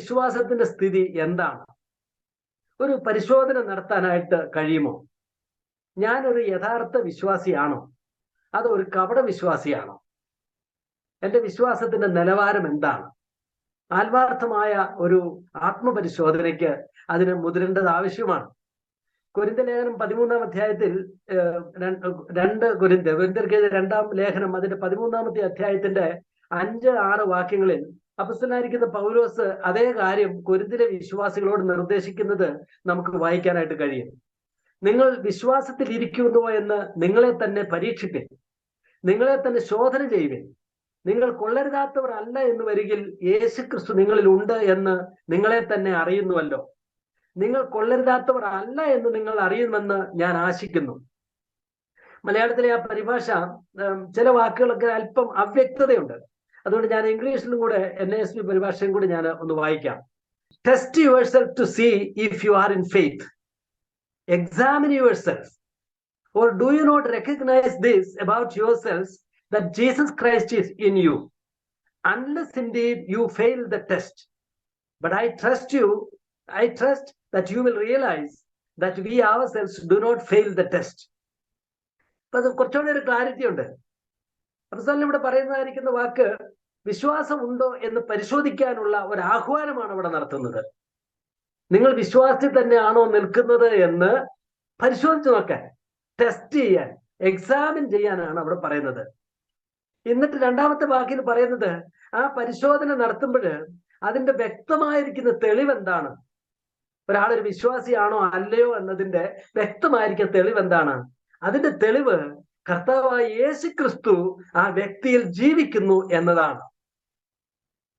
വിശ്വാസത്തിന്റെ സ്ഥിതി എന്താണ്? ഒരു പരിശോധന നടത്താനായിട്ട് കഴിയുമോ? ഞാനൊരു യഥാർത്ഥ വിശ്വാസിയാണോ അതോ ഒരു കപട വിശ്വാസിയാണോ? എൻ്റെ വിശ്വാസത്തിന്റെ നിലവാരം എന്താണ്? ആത്മാർത്ഥമായ ഒരു ആത്മപരിശോധനയ്ക്ക് അതിന് മുതിരേണ്ടത് ആവശ്യമാണ്. കൊരിന്ത്യലേഖനം 13-ാം അധ്യായത്തിൽ 2 കൊരിന്ത്യർക്ക് 2-ാം ലേഖനം അതിന്റെ 13-ാമത്തെ അധ്യായത്തിന്റെ 5-6 വാക്യങ്ങളിൽ അപ്പോസ്തലനായിരിക്കുന്ന പൗലോസ് അതേ കാര്യം കൊരിന്ത്യയിലെ വിശ്വാസികളോട് നിർദ്ദേശിക്കുന്നത് നമുക്ക് വായിക്കാനായിട്ട് കഴിയും. നിങ്ങൾ വിശ്വാസത്തിൽ ഇരിക്കുന്നുവോ എന്ന് നിങ്ങളെ തന്നെ പരീക്ഷിപ്പിൻ, നിങ്ങളെ തന്നെ ശോധന ചെയ്യുവിൻ. നിങ്ങൾ കൊള്ളരുതാത്തവർ അല്ല എന്ന് വരികിൽ യേശുക്രിസ്തു നിങ്ങളിൽ ഉണ്ട് എന്ന് നിങ്ങളെ തന്നെ അറിയുന്നുവല്ലോ. നിങ്ങൾ കൊള്ളരുതാത്തവർ അല്ല എന്ന് നിങ്ങൾ അറിയുമെന്ന് ഞാൻ ആശിക്കുന്നു. മലയാളത്തിലെ ആ പരിഭാഷ ചില വാക്കുകളൊക്കെ അല്പം അവ്യക്തതയുണ്ട്. അതുകൊണ്ട് ഞാൻ ഇംഗ്ലീഷിലും കൂടെ NASB പരിഭാഷയും കൂടി ഞാൻ ഒന്ന് വായിക്കാം. Test yourself to see if you are in faith. Examine yourself. Or do you not recognize this about yourselves, that Jesus Christ is in you, unless indeed you fail the test? But I trust that you will realize that we ourselves do not fail the test. അപ്പൊ അത് കുറച്ചുകൂടെ ഒരു clarity ഉണ്ട്. അപ്പോസ്തലൻ ഇവിടെ പറയുന്നതായിരിക്കുന്ന വാക്ക് വിശ്വാസം ഉണ്ടോ എന്ന് പരിശോധിക്കാനുള്ള ഒരു ആഹ്വാനമാണ് ഇവിടെ നടത്തുന്നത്. നിങ്ങൾ വിശ്വാസത്തിൽ തന്നെയാണോ നിൽക്കുന്നത് എന്ന് പരിശോധിച്ച് നോക്കാൻ, ടെസ്റ്റ് ചെയ്യാൻ, എക്സാമിൻ ചെയ്യാനാണ് അവിടെ പറയുന്നത്. എന്നിട്ട് 2-ാമത്തെ വാക്കിൽ പറയുന്നത് ആ പരിശോധന നടത്തുമ്പോൾ അതിന്റെ വ്യക്തമായിരിക്കുന്ന തെളിവ് എന്താണ്? ഒരാളൊരു വിശ്വാസിയാണോ അല്ലയോ എന്നതിന്റെ വ്യക്തമായിരിക്കുന്ന തെളിവ് എന്താണ്? അതിന്റെ തെളിവ് കർത്താവായ യേശുക്രിസ്തു ആ വ്യക്തിയിൽ ജീവിക്കുന്നു എന്നതാണ്.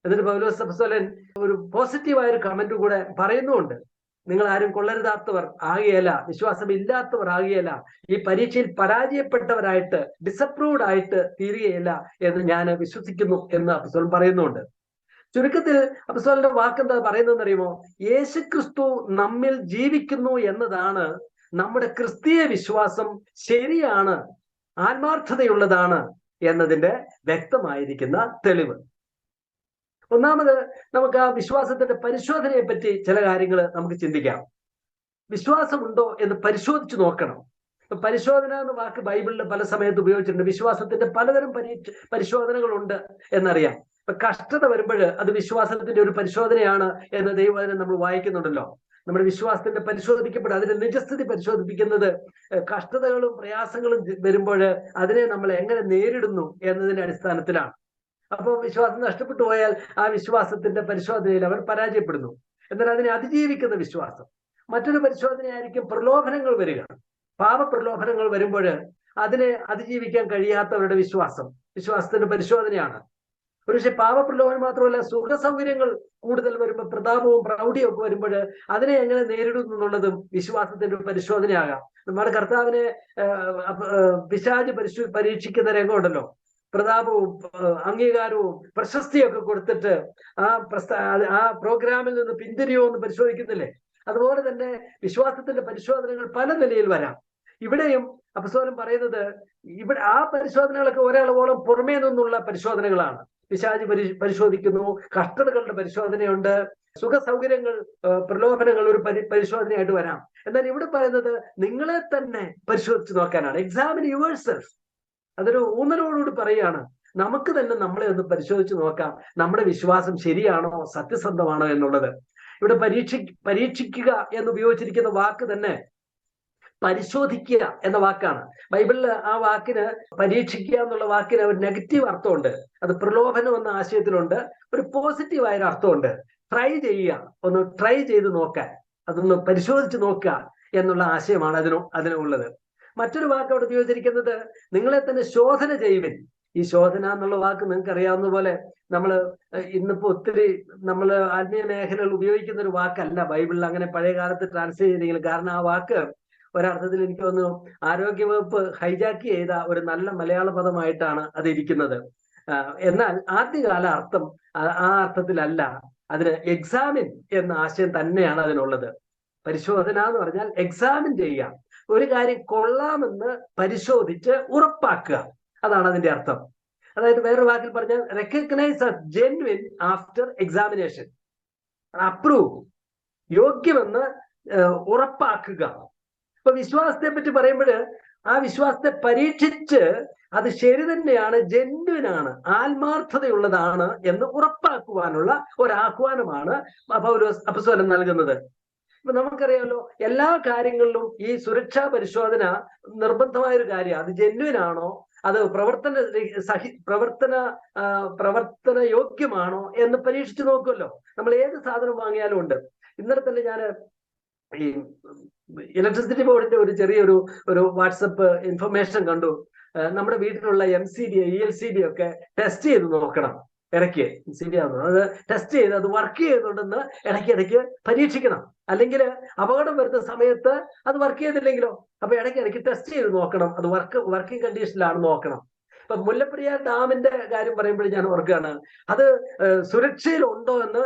എന്നിട്ട് പൗലോസ് അപ്പോസ്തലൻ ഒരു പോസിറ്റീവായ ഒരു കമന്റ് കൂടെ പറയുന്നുണ്ട്. നിങ്ങൾ ആരും കൊള്ളരുതാത്തവർ ആകുകയില്ല, വിശ്വാസമില്ലാത്തവർ ആകുകയില്ല, ഈ പരീക്ഷയിൽ പരാജയപ്പെട്ടവരായിട്ട് ഡിസപ്രൂവ്ഡ് ആയിട്ട് തീരുകയില്ല എന്ന് ഞാൻ വിശ്വസിക്കുന്നു എന്ന് അപ്പോസ്തലൻ പറയുന്നുണ്ട്. ചുരുക്കത്തിൽ അപ്പോസ്തലന്റെ വാക്കെന്താ പറയുന്നതെന്ന് അറിയുമോ? യേശുക്രിസ്തു നമ്മിൽ ജീവിക്കുന്നു എന്നതാണ് നമ്മുടെ ക്രിസ്തീയ വിശ്വാസം ശരിയാണ്, ആത്മാർത്ഥതയുള്ളതാണ് എന്നതിന്റെ വ്യക്തമായിരിക്കുന്ന തെളിവ്. ഒന്നാമത് നമുക്ക് ആ വിശ്വാസത്തിന്റെ പരിശോധനയെ പറ്റി ചില കാര്യങ്ങൾ നമുക്ക് ചിന്തിക്കാം. വിശ്വാസമുണ്ടോ എന്ന് പരിശോധിച്ച് നോക്കണം. പരിശോധന എന്ന വാക്ക് ബൈബിളിൽ പല സമയത്ത് ഉപയോഗിച്ചിട്ടുണ്ട്. വിശ്വാസത്തിന്റെ പലതരം പരിശോധനകളുണ്ട് എന്നറിയാം. ഇപ്പൊ കഷ്ടത വരുമ്പോൾ അത് വിശ്വാസത്തിന്റെ ഒരു പരിശോധനയാണ് എന്ന് ദൈവവചനം നമ്മൾ വായിക്കുന്നുണ്ടല്ലോ. നമ്മുടെ വിശ്വാസത്തിന്റെ പരിശോധിക്കപ്പെടും, അതിന്റെ നിജസ്ഥിതി പരിശോധിപ്പിക്കുന്നത് കഷ്ടതകളും പ്രയാസങ്ങളും വരുമ്പോൾ അതിനെ നമ്മൾ എങ്ങനെ നേരിടുന്നു എന്നതിന്റെ അടിസ്ഥാനത്തിലാണ്. അപ്പോൾ വിശ്വാസം നഷ്ടപ്പെട്ടു പോയാൽ ആ വിശ്വാസത്തിന്റെ പരിശോധനയിൽ അവർ പരാജയപ്പെടുന്നു. എന്നാൽ അതിനെ അതിജീവിക്കുന്ന വിശ്വാസം. മറ്റൊരു പരിശോധനയായിരിക്കും പ്രലോഭനങ്ങൾ വരിക. പാപപ്രലോഭനങ്ങൾ വരുമ്പോൾ അതിനെ അതിജീവിക്കാൻ കഴിയാത്തവരുടെ വിശ്വാസത്തിന്റെ പരിശോധനയാണ്. പക്ഷെ പാപപ്രലോഭനം മാത്രമല്ല, സുഖസൗകര്യങ്ങൾ കൂടുതൽ വരുമ്പോൾ, പ്രതാപവും പ്രൗഢിയും ഒക്കെ വരുമ്പോൾ അതിനെ എങ്ങനെ നേരിടുന്നു എന്നുള്ളതും വിശ്വാസത്തിന്റെ ഒരു പരിശോധനയാകാം. നമ്മുടെ കർത്താവിനെ പിശാച് പരീക്ഷിക്കുന്ന രംഗമുണ്ടല്ലോ. പ്രതാപവും അംഗീകാരവും പ്രശസ്തിയൊക്കെ കൊടുത്തിട്ട് ആ പ്രോഗ്രാമിൽ നിന്ന് പിന്തിരിയോ എന്ന് പരിശോധിക്കുന്നില്ലേ? അതുപോലെ തന്നെ വിശ്വാസത്തിന്റെ പരിശോധനകൾ പല നിലയിൽ വരാം. ഇവിടെയും അപ്പോസ്തലൻ പറയുന്നത് ഇവിടെ ആ പരിശോധനകളൊക്കെ ഒരളവോളം പുറമേ നിന്നുള്ള പരിശോധനകളാണ്. പിശാച് പരിശോധിക്കുന്നു, കഷ്ടതകളുടെ പരിശോധനയുണ്ട്, സുഖ സൗകര്യങ്ങൾ, പ്രലോഭനങ്ങൾ ഒരു പരിശോധനയായിട്ട് വരാം. എന്നാൽ ഇവിടെ പറയുന്നത് നിങ്ങളെ തന്നെ പരിശോധിച്ച് നോക്കാനാണ്. Examine yourself. അതൊരു ഊന്നലോടുകൂടി പറയുകയാണ്. നമുക്ക് തന്നെ നമ്മളെ ഒന്ന് പരിശോധിച്ച് നോക്കാം, നമ്മുടെ വിശ്വാസം ശരിയാണോ, സത്യസന്ധമാണോ എന്നുള്ളത്. ഇവിടെ പരീക്ഷിക്കുക എന്ന് ഉപയോഗിച്ചിരിക്കുന്ന വാക്ക് തന്നെ പരിശോധിക്കുക എന്ന വാക്കാണ്. ബൈബിളിൽ ആ വാക്കിന്, പരീക്ഷിക്കുക എന്നുള്ള വാക്കിന് ഒരു നെഗറ്റീവ് അർത്ഥമുണ്ട്. അത് പ്രലോഭനം എന്ന ആശയത്തിലുണ്ട്. ഒരു പോസിറ്റീവായൊരു അർത്ഥമുണ്ട്. ട്രൈ ചെയ്യുക, ഒന്ന് ട്രൈ ചെയ്ത് നോക്കാൻ, അതൊന്ന് പരിശോധിച്ച് നോക്കുക എന്നുള്ള ആശയമാണ് അതിനുള്ളത്. മറ്റൊരു വാക്ക് അവിടെ ഉപയോഗിച്ചിരിക്കുന്നത് നിങ്ങളെ തന്നെ ശോധന ചെയ്യുവിൻ. ഈ ശോധന എന്നുള്ള വാക്ക് നിങ്ങൾക്ക് അറിയാവുന്ന പോലെ ഇന്നിപ്പോ ഒത്തിരി ആത്മീയ മേഖലകൾ ഉപയോഗിക്കുന്ന ഒരു വാക്കല്ല. ബൈബിളിൽ അങ്ങനെ പഴയ കാലത്ത് ട്രാൻസ്ലേറ്റ് ചെയ്തെങ്കിലും, കാരണം ആ വാക്ക് ഒരർത്ഥത്തിൽ എനിക്ക് തോന്നുന്നു ആരോഗ്യവകുപ്പ് ഹൈജാക്ക് ചെയ്ത ഒരു നല്ല മലയാള പദമായിട്ടാണ് അത് ഇരിക്കുന്നത്. എന്നാൽ ആദ്യകാല അർത്ഥം ആ അർത്ഥത്തിലല്ല. അതിന് എക്സാമിൻ എന്ന ആശയം തന്നെയാണ് അതിനുള്ളത്. പരിശോധന എന്ന് പറഞ്ഞാൽ എക്സാമിൻ ചെയ്യുക, ഒരു കാര്യം കൊള്ളാമെന്ന് പരിശോധിച്ച് ഉറപ്പാക്കുക, അതാണ് അതിന്റെ അർത്ഥം. അതായത് വേറൊരു വാക്കിൽ പറഞ്ഞാൽ recognise as genuine after examination. Approve, യോഗ്യമെന്ന് ഉറപ്പാക്കുക. ഇപ്പൊ വിശ്വാസത്തെ പറ്റി പറയുമ്പോൾ ആ വിശ്വാസത്തെ പരീക്ഷിച്ച് അത് ശരി തന്നെയാണ്, ജെന്യുവിനാണ്, ആത്മാർത്ഥതയുള്ളതാണ് എന്ന് ഉറപ്പാക്കുവാനുള്ള ഒരാഹ്വാനമാണ് പൗലോസ് അപ്പോസ്തലൻ നൽകുന്നത്. ഇപ്പൊ നമുക്കറിയാമല്ലോ, എല്ലാ കാര്യങ്ങളിലും ഈ സുരക്ഷാ പരിശോധന നിർബന്ധമായൊരു കാര്യമാണ്. അത് ജെന്യുവിൻ ആണോ, അത് പ്രവർത്തന യോഗ്യമാണോ എന്ന് പരീക്ഷിച്ചു നോക്കുമല്ലോ. നമ്മൾ ഏത് സാധനം വാങ്ങിയാലും ഉണ്ട്. ഇന്നലെ തന്നെ ഞാൻ ഈ ഇലക്ട്രിസിറ്റി ബോർഡിന്റെ ഒരു ചെറിയൊരു വാട്സപ്പ് ഇൻഫർമേഷൻ കണ്ടു. നമ്മുടെ വീട്ടിലുള്ള MCB, ELCB ഒക്കെ ടെസ്റ്റ് ചെയ്ത് നോക്കണം ഇടയ്ക്ക്. MCB ആണോ അത് ടെസ്റ്റ് ചെയ്ത് അത് വർക്ക് ചെയ്യുന്നുണ്ടെന്ന് ഇടയ്ക്ക് പരീക്ഷിക്കണം. അല്ലെങ്കിൽ അപകടം വരുന്ന സമയത്ത് അത് വർക്ക് ചെയ്തില്ലെങ്കിലോ, അപ്പൊ ഇടയ്ക്ക് ടെസ്റ്റ് ചെയ്ത് നോക്കണം, അത് വർക്കിംഗ് കണ്ടീഷനിലാണ് നോക്കണം. ഇപ്പൊ മുല്ലപ്പെരിയാർ ഡാമിന്റെ കാര്യം പറയുമ്പോൾ ഞാൻ ഓർക്കുകയാണ്, അത് സുരക്ഷയിലുണ്ടോ എന്ന്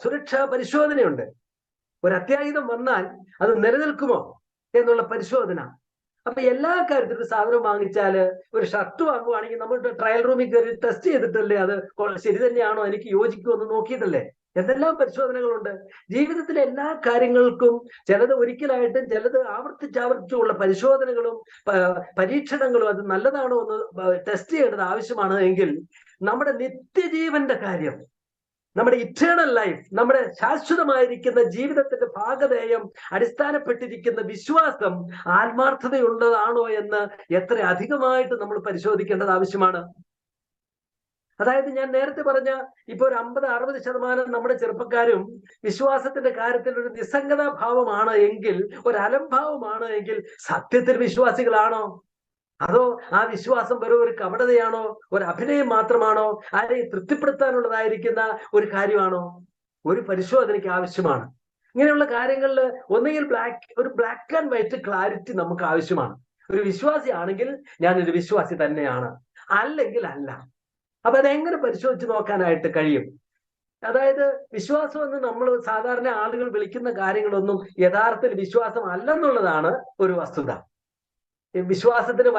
സുരക്ഷാ പരിശോധനയുണ്ട്. ഒരു അത്യാഹിതം വന്നാൽ അത് നിലനിൽക്കുമോ എന്നുള്ള പരിശോധന. അപ്പൊ എല്ലാ കാര്യത്തിലും സാധനം വാങ്ങിച്ചാല്, ഒരു ഷർട്ട് വാങ്ങുവാണെങ്കിൽ നമ്മൾ ട്രയൽ റൂമിൽ കയറി ടെസ്റ്റ് ചെയ്തിട്ടല്ലേ അത് ശരി തന്നെയാണോ, എനിക്ക് യോജിക്കുമോ എന്ന് നോക്കിയിട്ടല്ലേ. എന്തെല്ലാം പരിശോധനകളുണ്ട് ജീവിതത്തിലെ എല്ലാ കാര്യങ്ങൾക്കും. ചിലത് ഒരിക്കലായിട്ടും ചിലത് ആവർത്തിച്ചുള്ള പരിശോധനകളും പരീക്ഷണങ്ങളും അത് നല്ലതാണോ എന്ന് ടെസ്റ്റ് ചെയ്യേണ്ടത് ആവശ്യമാണ്. എങ്കിൽ നമ്മുടെ നിത്യജീവന്റെ കാര്യം, നമ്മുടെ ഇറ്റേണൽ ലൈഫ്, നമ്മുടെ ശാശ്വതമായിരിക്കുന്ന ജീവിതത്തിന്റെ ഭാഗധേയം അടിസ്ഥാനപ്പെട്ടിരിക്കുന്ന വിശ്വാസം ആത്മാർത്ഥതയുള്ളതാണോ എന്ന് എത്ര അധികമായിട്ട് നമ്മൾ പരിശോധിക്കേണ്ടത് ആവശ്യമാണ്. അതായത് ഞാൻ നേരത്തെ പറഞ്ഞ ഇപ്പൊ ഒരു 50-60% നമ്മുടെ ചെറുപ്പക്കാരും വിശ്വാസത്തിന്റെ കാര്യത്തിൽ ഒരു നിസ്സംഗതാ ഭാവമാണ് എങ്കിൽ, ഒരു അലംഭാവമാണ് എങ്കിൽ, സത്യത്തിൽ വിശ്വാസികളാണോ? അതോ ആ വിശ്വാസം വെറും ഒരു കപടതയാണോ, ഒരു അഭിനയം മാത്രമാണോ, ആരെയും തൃപ്തിപ്പെടുത്താനുള്ളതായിരിക്കുന്ന ഒരു കാര്യമാണോ? ഒരു പരിശോധനയ്ക്ക് ആവശ്യമാണ്. ഇങ്ങനെയുള്ള കാര്യങ്ങളിൽ ഒന്നുകിൽ ഒരു ബ്ലാക്ക് ആൻഡ് വൈറ്റ് ക്ലാരിറ്റി നമുക്ക് ആവശ്യമാണ്. ഒരു വിശ്വാസി ആണെങ്കിൽ ഞാനൊരു വിശ്വാസി തന്നെയാണ്, അല്ലെങ്കിൽ അല്ല. അപ്പൊ അതെങ്ങനെ പരിശോധിച്ച് നോക്കാനായിട്ട് കഴിയും? അതായത് വിശ്വാസം എന്ന് നമ്മൾ സാധാരണ ആളുകൾ വിളിക്കുന്ന കാര്യങ്ങളൊന്നും യഥാർത്ഥത്തിൽ വിശ്വാസം അല്ലെന്നുള്ളതാണ് ഒരു വസ്തുത. വിശ്വാസത്തിന്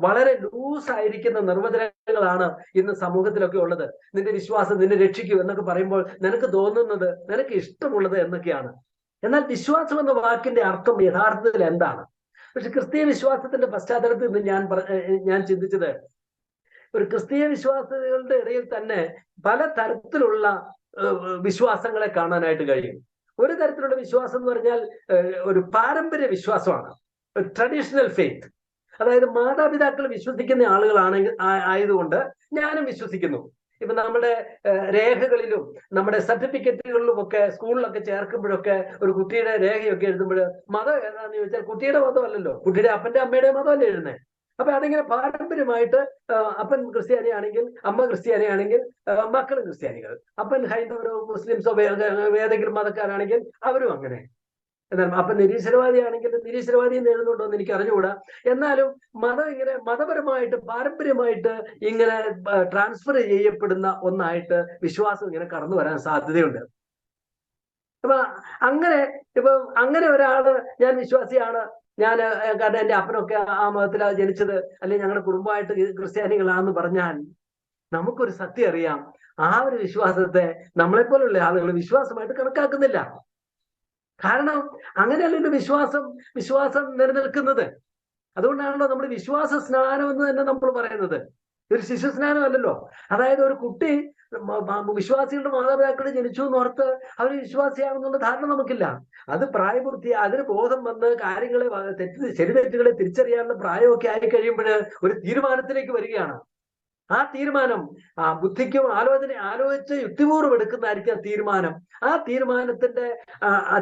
വളരെ ലൂസായിരിക്കുന്ന നിർവചനങ്ങളാണ് ഇന്ന് സമൂഹത്തിലൊക്കെ ഉള്ളത്. നിന്റെ വിശ്വാസം നിന്നെ രക്ഷിക്കൂ എന്നൊക്കെ പറയുമ്പോൾ നിനക്ക് തോന്നുന്നത്, നിനക്ക് ഇഷ്ടമുള്ളത് എന്നൊക്കെയാണ്. എന്നാൽ വിശ്വാസം എന്ന വാക്കിന്റെ അർത്ഥം യഥാർത്ഥത്തിൽ എന്താണ്? പക്ഷെ ക്രിസ്തീയ വിശ്വാസത്തിന്റെ പശ്ചാത്തലത്തിൽ നിന്ന് ഞാൻ ചിന്തിച്ചത്, ഒരു ക്രിസ്തീയ വിശ്വാസികളുടെ ഇടയിൽ തന്നെ പല തരത്തിലുള്ള വിശ്വാസങ്ങളെ കാണാനായിട്ട് കഴിയും. ഒരു തരത്തിലുള്ള വിശ്വാസം എന്ന് പറഞ്ഞാൽ ഒരു പാരമ്പര്യ വിശ്വാസമാണ്, ട്രഡീഷണൽ ഫെയ്ത്ത്. അതായത് മാതാപിതാക്കൾ വിശ്വസിക്കുന്ന ആയതുകൊണ്ട് ഞാനും വിശ്വസിക്കുന്നു. ഇപ്പൊ നമ്മുടെ രേഖകളിലും നമ്മുടെ സർട്ടിഫിക്കറ്റുകളിലും ഒക്കെ സ്കൂളിലൊക്കെ ചേർക്കുമ്പോഴൊക്കെ ഒരു കുട്ടിയുടെ രേഖയൊക്കെ എഴുതുമ്പോൾ മതം ഏതാന്ന് ചോദിച്ചാൽ കുട്ടിയുടെ മതമല്ലല്ലോ, കുട്ടിയുടെ അപ്പന്റെ അമ്മയുടെ മതമല്ലേ എഴുതുന്നത്. അപ്പൊ അതിങ്ങനെ പാരമ്പര്യമായിട്ട് അപ്പൻ ക്രിസ്ത്യാനിയാണെങ്കിൽ അമ്മ ക്രിസ്ത്യാനിയാണെങ്കിൽ മക്കളും ക്രിസ്ത്യാനികൾ, അപ്പൻ ഹൈന്ദവരോ മുസ്ലിംസോ ഏതെങ്കിലും മതക്കാരാണെങ്കിൽ അവരും അങ്ങനെ. എന്നാൽ അപ്പൊ നിരീശ്വരവാദിയാണെങ്കിൽ നിരീശ്വരവാദി എന്ന് എഴുതുന്നുണ്ടോ എന്ന് എനിക്ക് അറിഞ്ഞുകൂടാ. എന്നാലും ഇങ്ങനെ മതപരമായിട്ട് പാരമ്പര്യമായിട്ട് ഇങ്ങനെ ട്രാൻസ്ഫർ ചെയ്യപ്പെടുന്ന ഒന്നായിട്ട് വിശ്വാസം ഇങ്ങനെ കടന്നു വരാൻ സാധ്യതയുണ്ട്. അപ്പൊ അങ്ങനെ ഒരാള് ഞാൻ വിശ്വാസിയാണ്, കാരണം എന്റെ അപ്പനൊക്കെ ആ മതത്തിലാണ് ജനിച്ചത്, അല്ലെങ്കിൽ ഞങ്ങളുടെ കുടുംബമായിട്ട് ക്രിസ്ത്യാനികളാണെന്ന് പറഞ്ഞാൽ നമുക്കൊരു സത്യം അറിയാം, ആ ഒരു വിശ്വാസത്തെ നമ്മളെപ്പോലുള്ള ആളുകൾ വിശ്വാസമായിട്ട് കണക്കാക്കുന്നില്ല. കാരണം അങ്ങനെയല്ലല്ലോ വിശ്വാസം നിലനിൽക്കുന്നത്. അതുകൊണ്ടാണല്ലോ നമ്മൾ വിശ്വാസ സ്നാനം എന്ന് തന്നെ നമ്മൾ പറയുന്നത്. ഒരു ശിശു സ്നാനം അല്ലല്ലോ. അതായത് ഒരു കുട്ടി വിശ്വാസികളുടെ മാതാപിതാക്കൾ ജനിച്ചു എന്നോർത്ത് അവർ വിശ്വാസിയാണെന്നുള്ള ധാരണ നമുക്കില്ല. അത് പ്രായപൂർത്തി, അതിന് ബോധം വന്ന് കാര്യങ്ങളെ ശരി തെറ്റുകളെ തിരിച്ചറിയാനുള്ള പ്രായമൊക്കെ ആയി കഴിയുമ്പോൾ ഒരു തീരുമാനത്തിലേക്ക് വരികയാണ്. ആ തീരുമാനം ബുദ്ധിക്കും ആലോചിച്ച് യുക്തിപൂർവ്വം എടുക്കുന്നതായിരിക്കും തീരുമാനം. ആ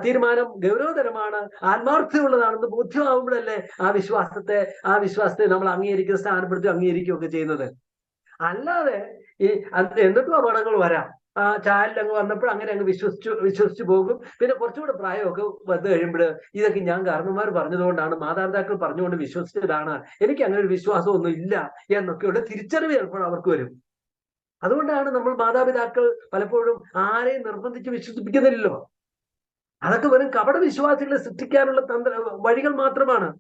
തീരുമാനം ഗൗരവതരമാണ്, ആത്മാർത്ഥതയുള്ളതാണെന്ന് ബോധ്യമാകുമ്പോഴല്ലേ ആ വിശ്വാസത്തെ നമ്മൾ അംഗീകരിക്കുന്ന സ്ഥാനപ്പെടുത്തി അംഗീകരിക്കുകയൊക്കെ ചെയ്യുന്നത്. അല്ലാതെ എന്നിട്ടും അപകടങ്ങൾ വരാം. ചായലങ്ങ് വന്നപ്പോൾ അങ്ങനെ അങ്ങ് വിശ്വസിച്ചു പോകും. പിന്നെ കുറച്ചുകൂടെ പ്രായമൊക്കെ വന്നു കഴിയുമ്പോൾ ഇതൊക്കെ ഞാൻ കാരണന്മാർ പറഞ്ഞതുകൊണ്ടാണ്, മാതാപിതാക്കൾ പറഞ്ഞുകൊണ്ട് വിശ്വസിച്ചതാണ്, എനിക്ക് അങ്ങനെ ഒരു വിശ്വാസമൊന്നും ഇല്ല എന്നൊക്കെയുള്ള തിരിച്ചറിവ് ചിലപ്പോൾ അവർക്ക് വരും. അതുകൊണ്ടാണ് നമ്മൾ മാതാപിതാക്കൾ പലപ്പോഴും ആരെയും നിർബന്ധിച്ച് വിശ്വസിപ്പിക്കുന്നില്ലല്ലോ. അതൊക്കെ വെറും കപട വിശ്വാസികളെ സൃഷ്ടിക്കാനുള്ള വഴികൾ മാത്രമാണ്.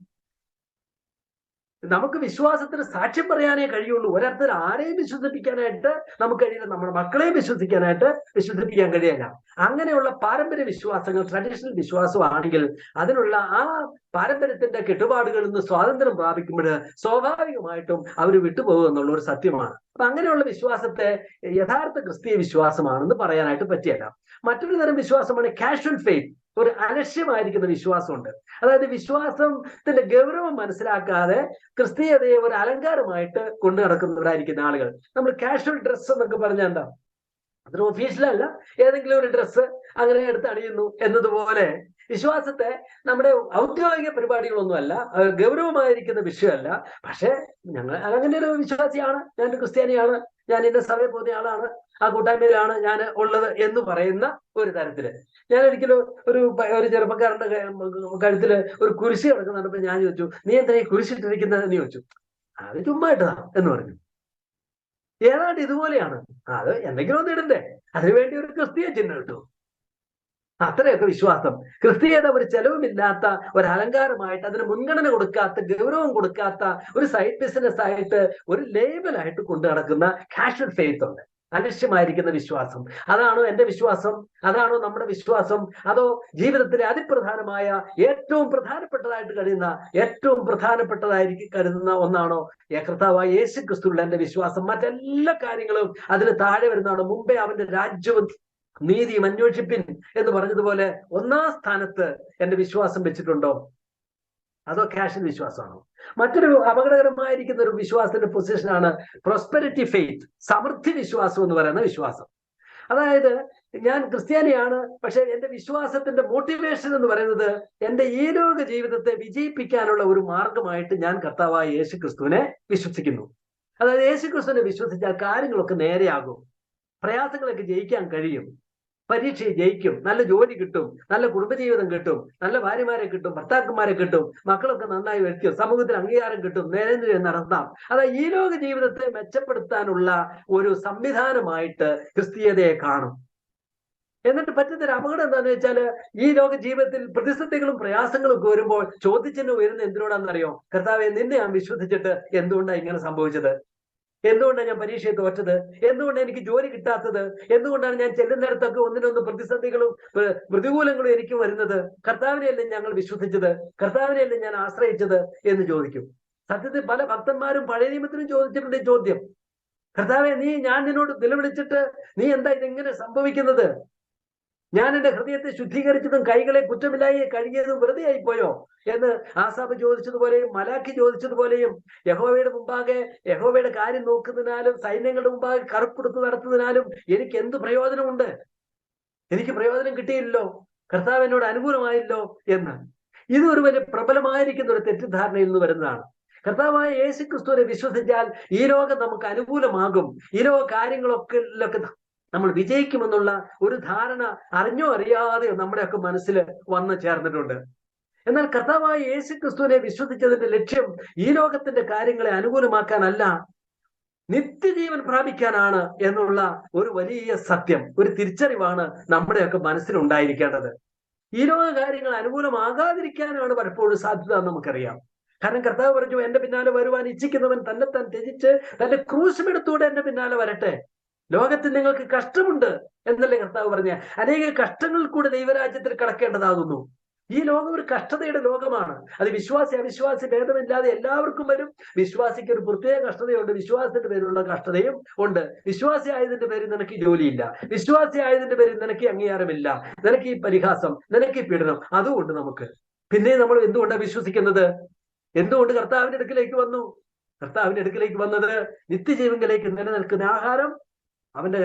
നമുക്ക് വിശ്വാസത്തിന് സാക്ഷ്യം പറയാനേ കഴിയുള്ളൂ. ഒരർത്ഥത്തിൽ ആരെയും വിശ്വസിപ്പിക്കാനായിട്ട് നമുക്ക് കഴിയില്ല. നമ്മുടെ മക്കളെയും വിശ്വസിപ്പിക്കാൻ കഴിയില്ല. അങ്ങനെയുള്ള പാരമ്പര്യ വിശ്വാസങ്ങൾ, ട്രഡീഷണൽ വിശ്വാസമാണെങ്കിൽ അതിനുള്ള ആ പാരമ്പര്യത്തിന്റെ കെട്ടുപാടുകളിൽ നിന്ന് സ്വാതന്ത്ര്യം പ്രാപിക്കുമ്പോൾ സ്വാഭാവികമായിട്ടും അവർ വിട്ടുപോകും എന്നുള്ള ഒരു സത്യമാണ്. അപ്പൊ അങ്ങനെയുള്ള വിശ്വാസത്തെ യഥാർത്ഥ ക്രിസ്തീയ വിശ്വാസമാണെന്ന് പറയാനായിട്ട് പറ്റിയല്ല. മറ്റൊരു തരം വിശ്വാസമാണ് കാഷ്വൽ ഫെയ്ത്ത്. ഒരു അലക്ഷ്യമായിരിക്കുന്ന വിശ്വാസമുണ്ട്. അതായത് വിശ്വാസത്തിന്റെ ഗൗരവം മനസ്സിലാക്കാതെ ക്രിസ്തീയതയെ ഒരു അലങ്കാരമായിട്ട് കൊണ്ടു നടക്കുന്നവരായിരിക്കുന്ന ആളുകൾ. നമ്മൾ കാഷ്വൽ ഡ്രസ്സ് എന്നൊക്കെ പറഞ്ഞാൽ എന്താ, അത്ര ഒഫീഷ്യലല്ല, ഏതെങ്കിലും ഒരു ഡ്രസ്സ് അങ്ങനെ എടുത്ത് അണിയുന്നു എന്നതുപോലെ വിശ്വാസത്തെ നമ്മുടെ ഔദ്യോഗിക പരിപാടികളൊന്നുമല്ല, ഗൗരവമായിരിക്കുന്ന വിഷയമല്ല. പക്ഷെ ഞങ്ങൾ അങ്ങനെ ഒരു വിശ്വാസിയാണ്, ഞാൻ ക്രിസ്ത്യാനിയാണ്, ഞാൻ ഇന്ന സഭയിൽ പോകുന്ന ആളാണ്, ആ കൂട്ടായ്മയിലാണ് ഞാൻ ഉള്ളത് എന്ന് പറയുന്ന ഒരു തരത്തില്. ഞാൻ ഒരിക്കലും ഒരു ചെറുപ്പക്കാരന്റെ കഴുത്തില് ഒരു കുരിശ് കിടക്കുന്നുണ്ടപ്പോ ഞാൻ ചോദിച്ചു, നീ എന്താ ഈ കുരിശിട്ടിരിക്കുന്നത് എന്ന് ചോദിച്ചു. അത് ചുമ്മാ ഇട്ടതാ എന്ന് പറഞ്ഞു. ഏതാണ്ട് ഇതുപോലെയാണ്. അത് എന്തെങ്കിലും ഒന്ന് ഇടണ്ടേ, അതിനുവേണ്ടി ഒരു ക്രിസ്തീയ ചിഹ്നം ഇട്ടു. അത്രയൊക്കെ വിശ്വാസം. ക്രിസ്തീയത ഒരു ചെലവുമില്ലാത്ത ഒരു അലങ്കാരമായിട്ട്, അതിന് മുൻഗണന കൊടുക്കാത്ത, ഗൗരവം കൊടുക്കാത്ത ഒരു സൈഡ് ബിസിനസ് ആയിട്ട്, ഒരു ലേബലായിട്ട് കൊണ്ടു നടക്കുന്ന കാഷ്വൽ ഫെയ്ത്ത് ഉണ്ട്, അലക്ഷ്യമായിരിക്കുന്ന വിശ്വാസം. അതാണോ എന്റെ വിശ്വാസം? അതാണോ നമ്മുടെ വിശ്വാസം? അതോ ജീവിതത്തിലെ അതിപ്രധാനമായ ഏറ്റവും പ്രധാനപ്പെട്ടതായിട്ട് കരുതുന്ന ഒന്നാണോ കർത്താവായ യേശു ക്രിസ്തുവിലുള്ള എന്റെ വിശ്വാസം? മറ്റെല്ലാ കാര്യങ്ങളും അതിന് താഴെ വരുന്നതാണോ? മുമ്പേ അവന്റെ രാജ്യവും നീതിയും അന്വേഷിപ്പിൻ എന്ന് പറഞ്ഞതുപോലെ ഒന്നാം സ്ഥാനത്ത് എന്റെ വിശ്വാസം വെച്ചിട്ടുണ്ടോ? അതോ കാഷ്വൽ വിശ്വാസമാണോ? മറ്റൊരു അപകടകരമായിരിക്കുന്ന ഒരു വിശ്വാസത്തിന്റെ പൊസിഷനാണ് പ്രോസ്പെരിറ്റി ഫെയ്ത്ത്, സമൃദ്ധി വിശ്വാസം എന്ന് പറയുന്ന വിശ്വാസം. അതായത് ഞാൻ ക്രിസ്ത്യാനിയാണ്, പക്ഷെ എന്റെ വിശ്വാസത്തിന്റെ മോട്ടിവേഷൻ എന്ന് പറയുന്നത് എന്റെ ഈ ലോക ജീവിതത്തെ വിജയിപ്പിക്കാനുള്ള ഒരു മാർഗമായിട്ട് ഞാൻ കർത്താവായ യേശു ക്രിസ്തുവിനെ വിശ്വസിക്കുന്നു. അതായത് യേശു ക്രിസ്തുവിനെ വിശ്വസിച്ചാൽ കാര്യങ്ങളൊക്കെ നേരെയാകും, പ്രയാസങ്ങളൊക്കെ ജയിക്കാൻ കഴിയും, പരീക്ഷയെ ജയിക്കും, നല്ല ജോലി കിട്ടും, നല്ല കുടുംബജീവിതം കിട്ടും, നല്ല ഭാര്യമാരെ കിട്ടും, ഭർത്താക്കന്മാരെ കിട്ടും, മക്കളൊക്കെ നന്നായി വയ്ക്കും, സമൂഹത്തിൽ അംഗീകാരം കിട്ടും, നേരെ നടത്താം. അതായത് ഈ ലോക ജീവിതത്തെ മെച്ചപ്പെടുത്താനുള്ള ഒരു സംവിധാനമായിട്ട് ക്രിസ്തീയതയെ കാണും. എന്നിട്ട് പറ്റുന്നൊരു അപകടം എന്താണെന്ന് വെച്ചാൽ, ഈ ലോക ജീവിതത്തിൽ പ്രതിസന്ധികളും പ്രയാസങ്ങളും ഒക്കെ വരുമ്പോൾ ചോദ്യചിഹ്നം ഉയരുന്ന എന്തിനോടാണെന്നറിയോ? കർത്താവെ, നിന്നെ ഞാൻ വിശ്വസിച്ചിട്ട് എന്തുകൊണ്ടാണ് ഇങ്ങനെ സംഭവിച്ചത്? എന്തുകൊണ്ടാണ് ഞാൻ പരീക്ഷയെ തോറ്റത്? എന്തുകൊണ്ടാണ് എനിക്ക് ജോലി കിട്ടാത്തത്? എന്തുകൊണ്ടാണ് ഞാൻ ചെല്ലുന്നിടത്തൊക്കെ ഒന്നിനൊന്ന് പ്രതിസന്ധികളും പ്രതികൂലങ്ങളും എനിക്ക് വരുന്നത്? കർത്താവിനെയല്ലേ ഞങ്ങൾ വിശ്വസിച്ചത്? കർത്താവിനെയല്ലേ ഞാൻ ആശ്രയിച്ചത് എന്ന് ചോദിക്കും. സത്യത്തിൽ പല ഭക്തന്മാരും പഴയ നിയമത്തിനും ചോദിച്ചിട്ടുണ്ട് ഈ ചോദ്യം. കർത്താവെ, ഞാൻ നിന്നോട് നിലവിളിച്ചിട്ട് നീ എന്താ ഇതെങ്ങനെ സംഭവിക്കുന്നത്? ഞാൻ എന്റെ ഹൃദയത്തെ ശുദ്ധീകരിച്ചതും കൈകളെ കുറ്റമില്ലായി കഴുകിയതും വെറുതെ ആയിപ്പോയോ എന്ന് ആസാബ് ചോദിച്ചതുപോലെയും മലാഖി ചോദിച്ചതുപോലെയും യഹോവയുടെ മുമ്പാകെ യഹോവയുടെ കാര്യം നോക്കുന്നതിനാലും സൈന്യങ്ങളുടെ മുമ്പാകെ കറുപ്പെടുത്ത് നടത്തുന്നതിനാലും എനിക്ക് എന്ത് പ്രയോജനമുണ്ട്? എനിക്ക് പ്രയോജനം കിട്ടിയില്ലല്ലോ, കർത്താവ് എന്നോട് അനുകൂലമായില്ലോ എന്ന്. ഇത് ഒരു വലിയ പ്രബലമായിരിക്കുന്ന ഒരു തെറ്റിദ്ധാരണയിൽ നിന്ന് വരുന്നതാണ്. കർത്താവായ യേശു ക്രിസ്തുവിനെ വിശ്വസിച്ചാൽ ഈ ലോകം നമുക്ക് അനുകൂലമാകും, ഈ ലോക കാര്യങ്ങളൊക്കെ നമ്മൾ വിജയിക്കുമെന്നുള്ള ഒരു ധാരണ അറിഞ്ഞോ അറിയാതെയോ നമ്മുടെയൊക്കെ മനസ്സിൽ വന്നു ചേർന്നിട്ടുണ്ട്. എന്നാൽ കർത്താവായ യേശു ക്രിസ്തുവിനെ വിശ്വസിച്ചതിന്റെ ലക്ഷ്യം ഈ ലോകത്തിന്റെ കാര്യങ്ങളെ അനുകൂലമാക്കാനല്ല, നിത്യജീവൻ പ്രാപിക്കാനാണ് എന്നുള്ള ഒരു വലിയ സത്യം, ഒരു തിരിച്ചറിവാണ് നമ്മുടെയൊക്കെ മനസ്സിലുണ്ടായിരിക്കേണ്ടത്. ഈ ലോക കാര്യങ്ങൾ അനുകൂലമാകാതിരിക്കാനാണ് പലപ്പോഴും സാധ്യത എന്ന് നമുക്കറിയാം. കാരണം കർത്താവ് പറഞ്ഞു, എന്റെ പിന്നാലെ വരുവാൻ ഇച്ഛിക്കുന്നവൻ തന്നെത്താൻ ത്യജിച്ച് തന്റെ ക്രൂശുമെടുത്തൂടെ എന്റെ പിന്നാലെ വരട്ടെ. ലോകത്തിൽ നിങ്ങൾക്ക് കഷ്ടമുണ്ട് എന്നല്ലേ കർത്താവ് പറഞ്ഞ? അനേക കഷ്ടങ്ങൾ കൂടെ ദൈവരാജ്യത്തിൽ കടക്കേണ്ടതാകുന്നു. ഈ ലോകം ഒരു കഷ്ടതയുടെ ലോകമാണ്. അത് വിശ്വാസി അവിശ്വാസി ഭേദമില്ലാതെ എല്ലാവർക്കും വരും. വിശ്വാസിക്ക് ഒരു പ്രത്യേക കഷ്ടതയുണ്ട്, വിശ്വാസത്തിന്റെ പേരിലുള്ള കഷ്ടതയും ഉണ്ട്. വിശ്വാസി ആയതിന്റെ പേരിൽ നിനക്ക് ജോലിയില്ല, വിശ്വാസി ആയതിന്റെ പേരിൽ നിനക്ക് അംഗീകാരമില്ല, നിനക്ക് ഈ പരിഹാസം, നിനക്ക് ഈ പീഡനം. അതുകൊണ്ട് നമുക്ക് പിന്നെ നമ്മൾ എന്തുകൊണ്ടാണ് വിശ്വസിക്കുന്നത്? എന്തുകൊണ്ട് കർത്താവിന്റെ അടുക്കിലേക്ക് വന്നു? കർത്താവിന്റെ അടുക്കിലേക്ക് വന്നത് നിത്യജീവനിലേക്ക് നിലനിൽക്കുന്ന ആഹാരം, അവന്റെ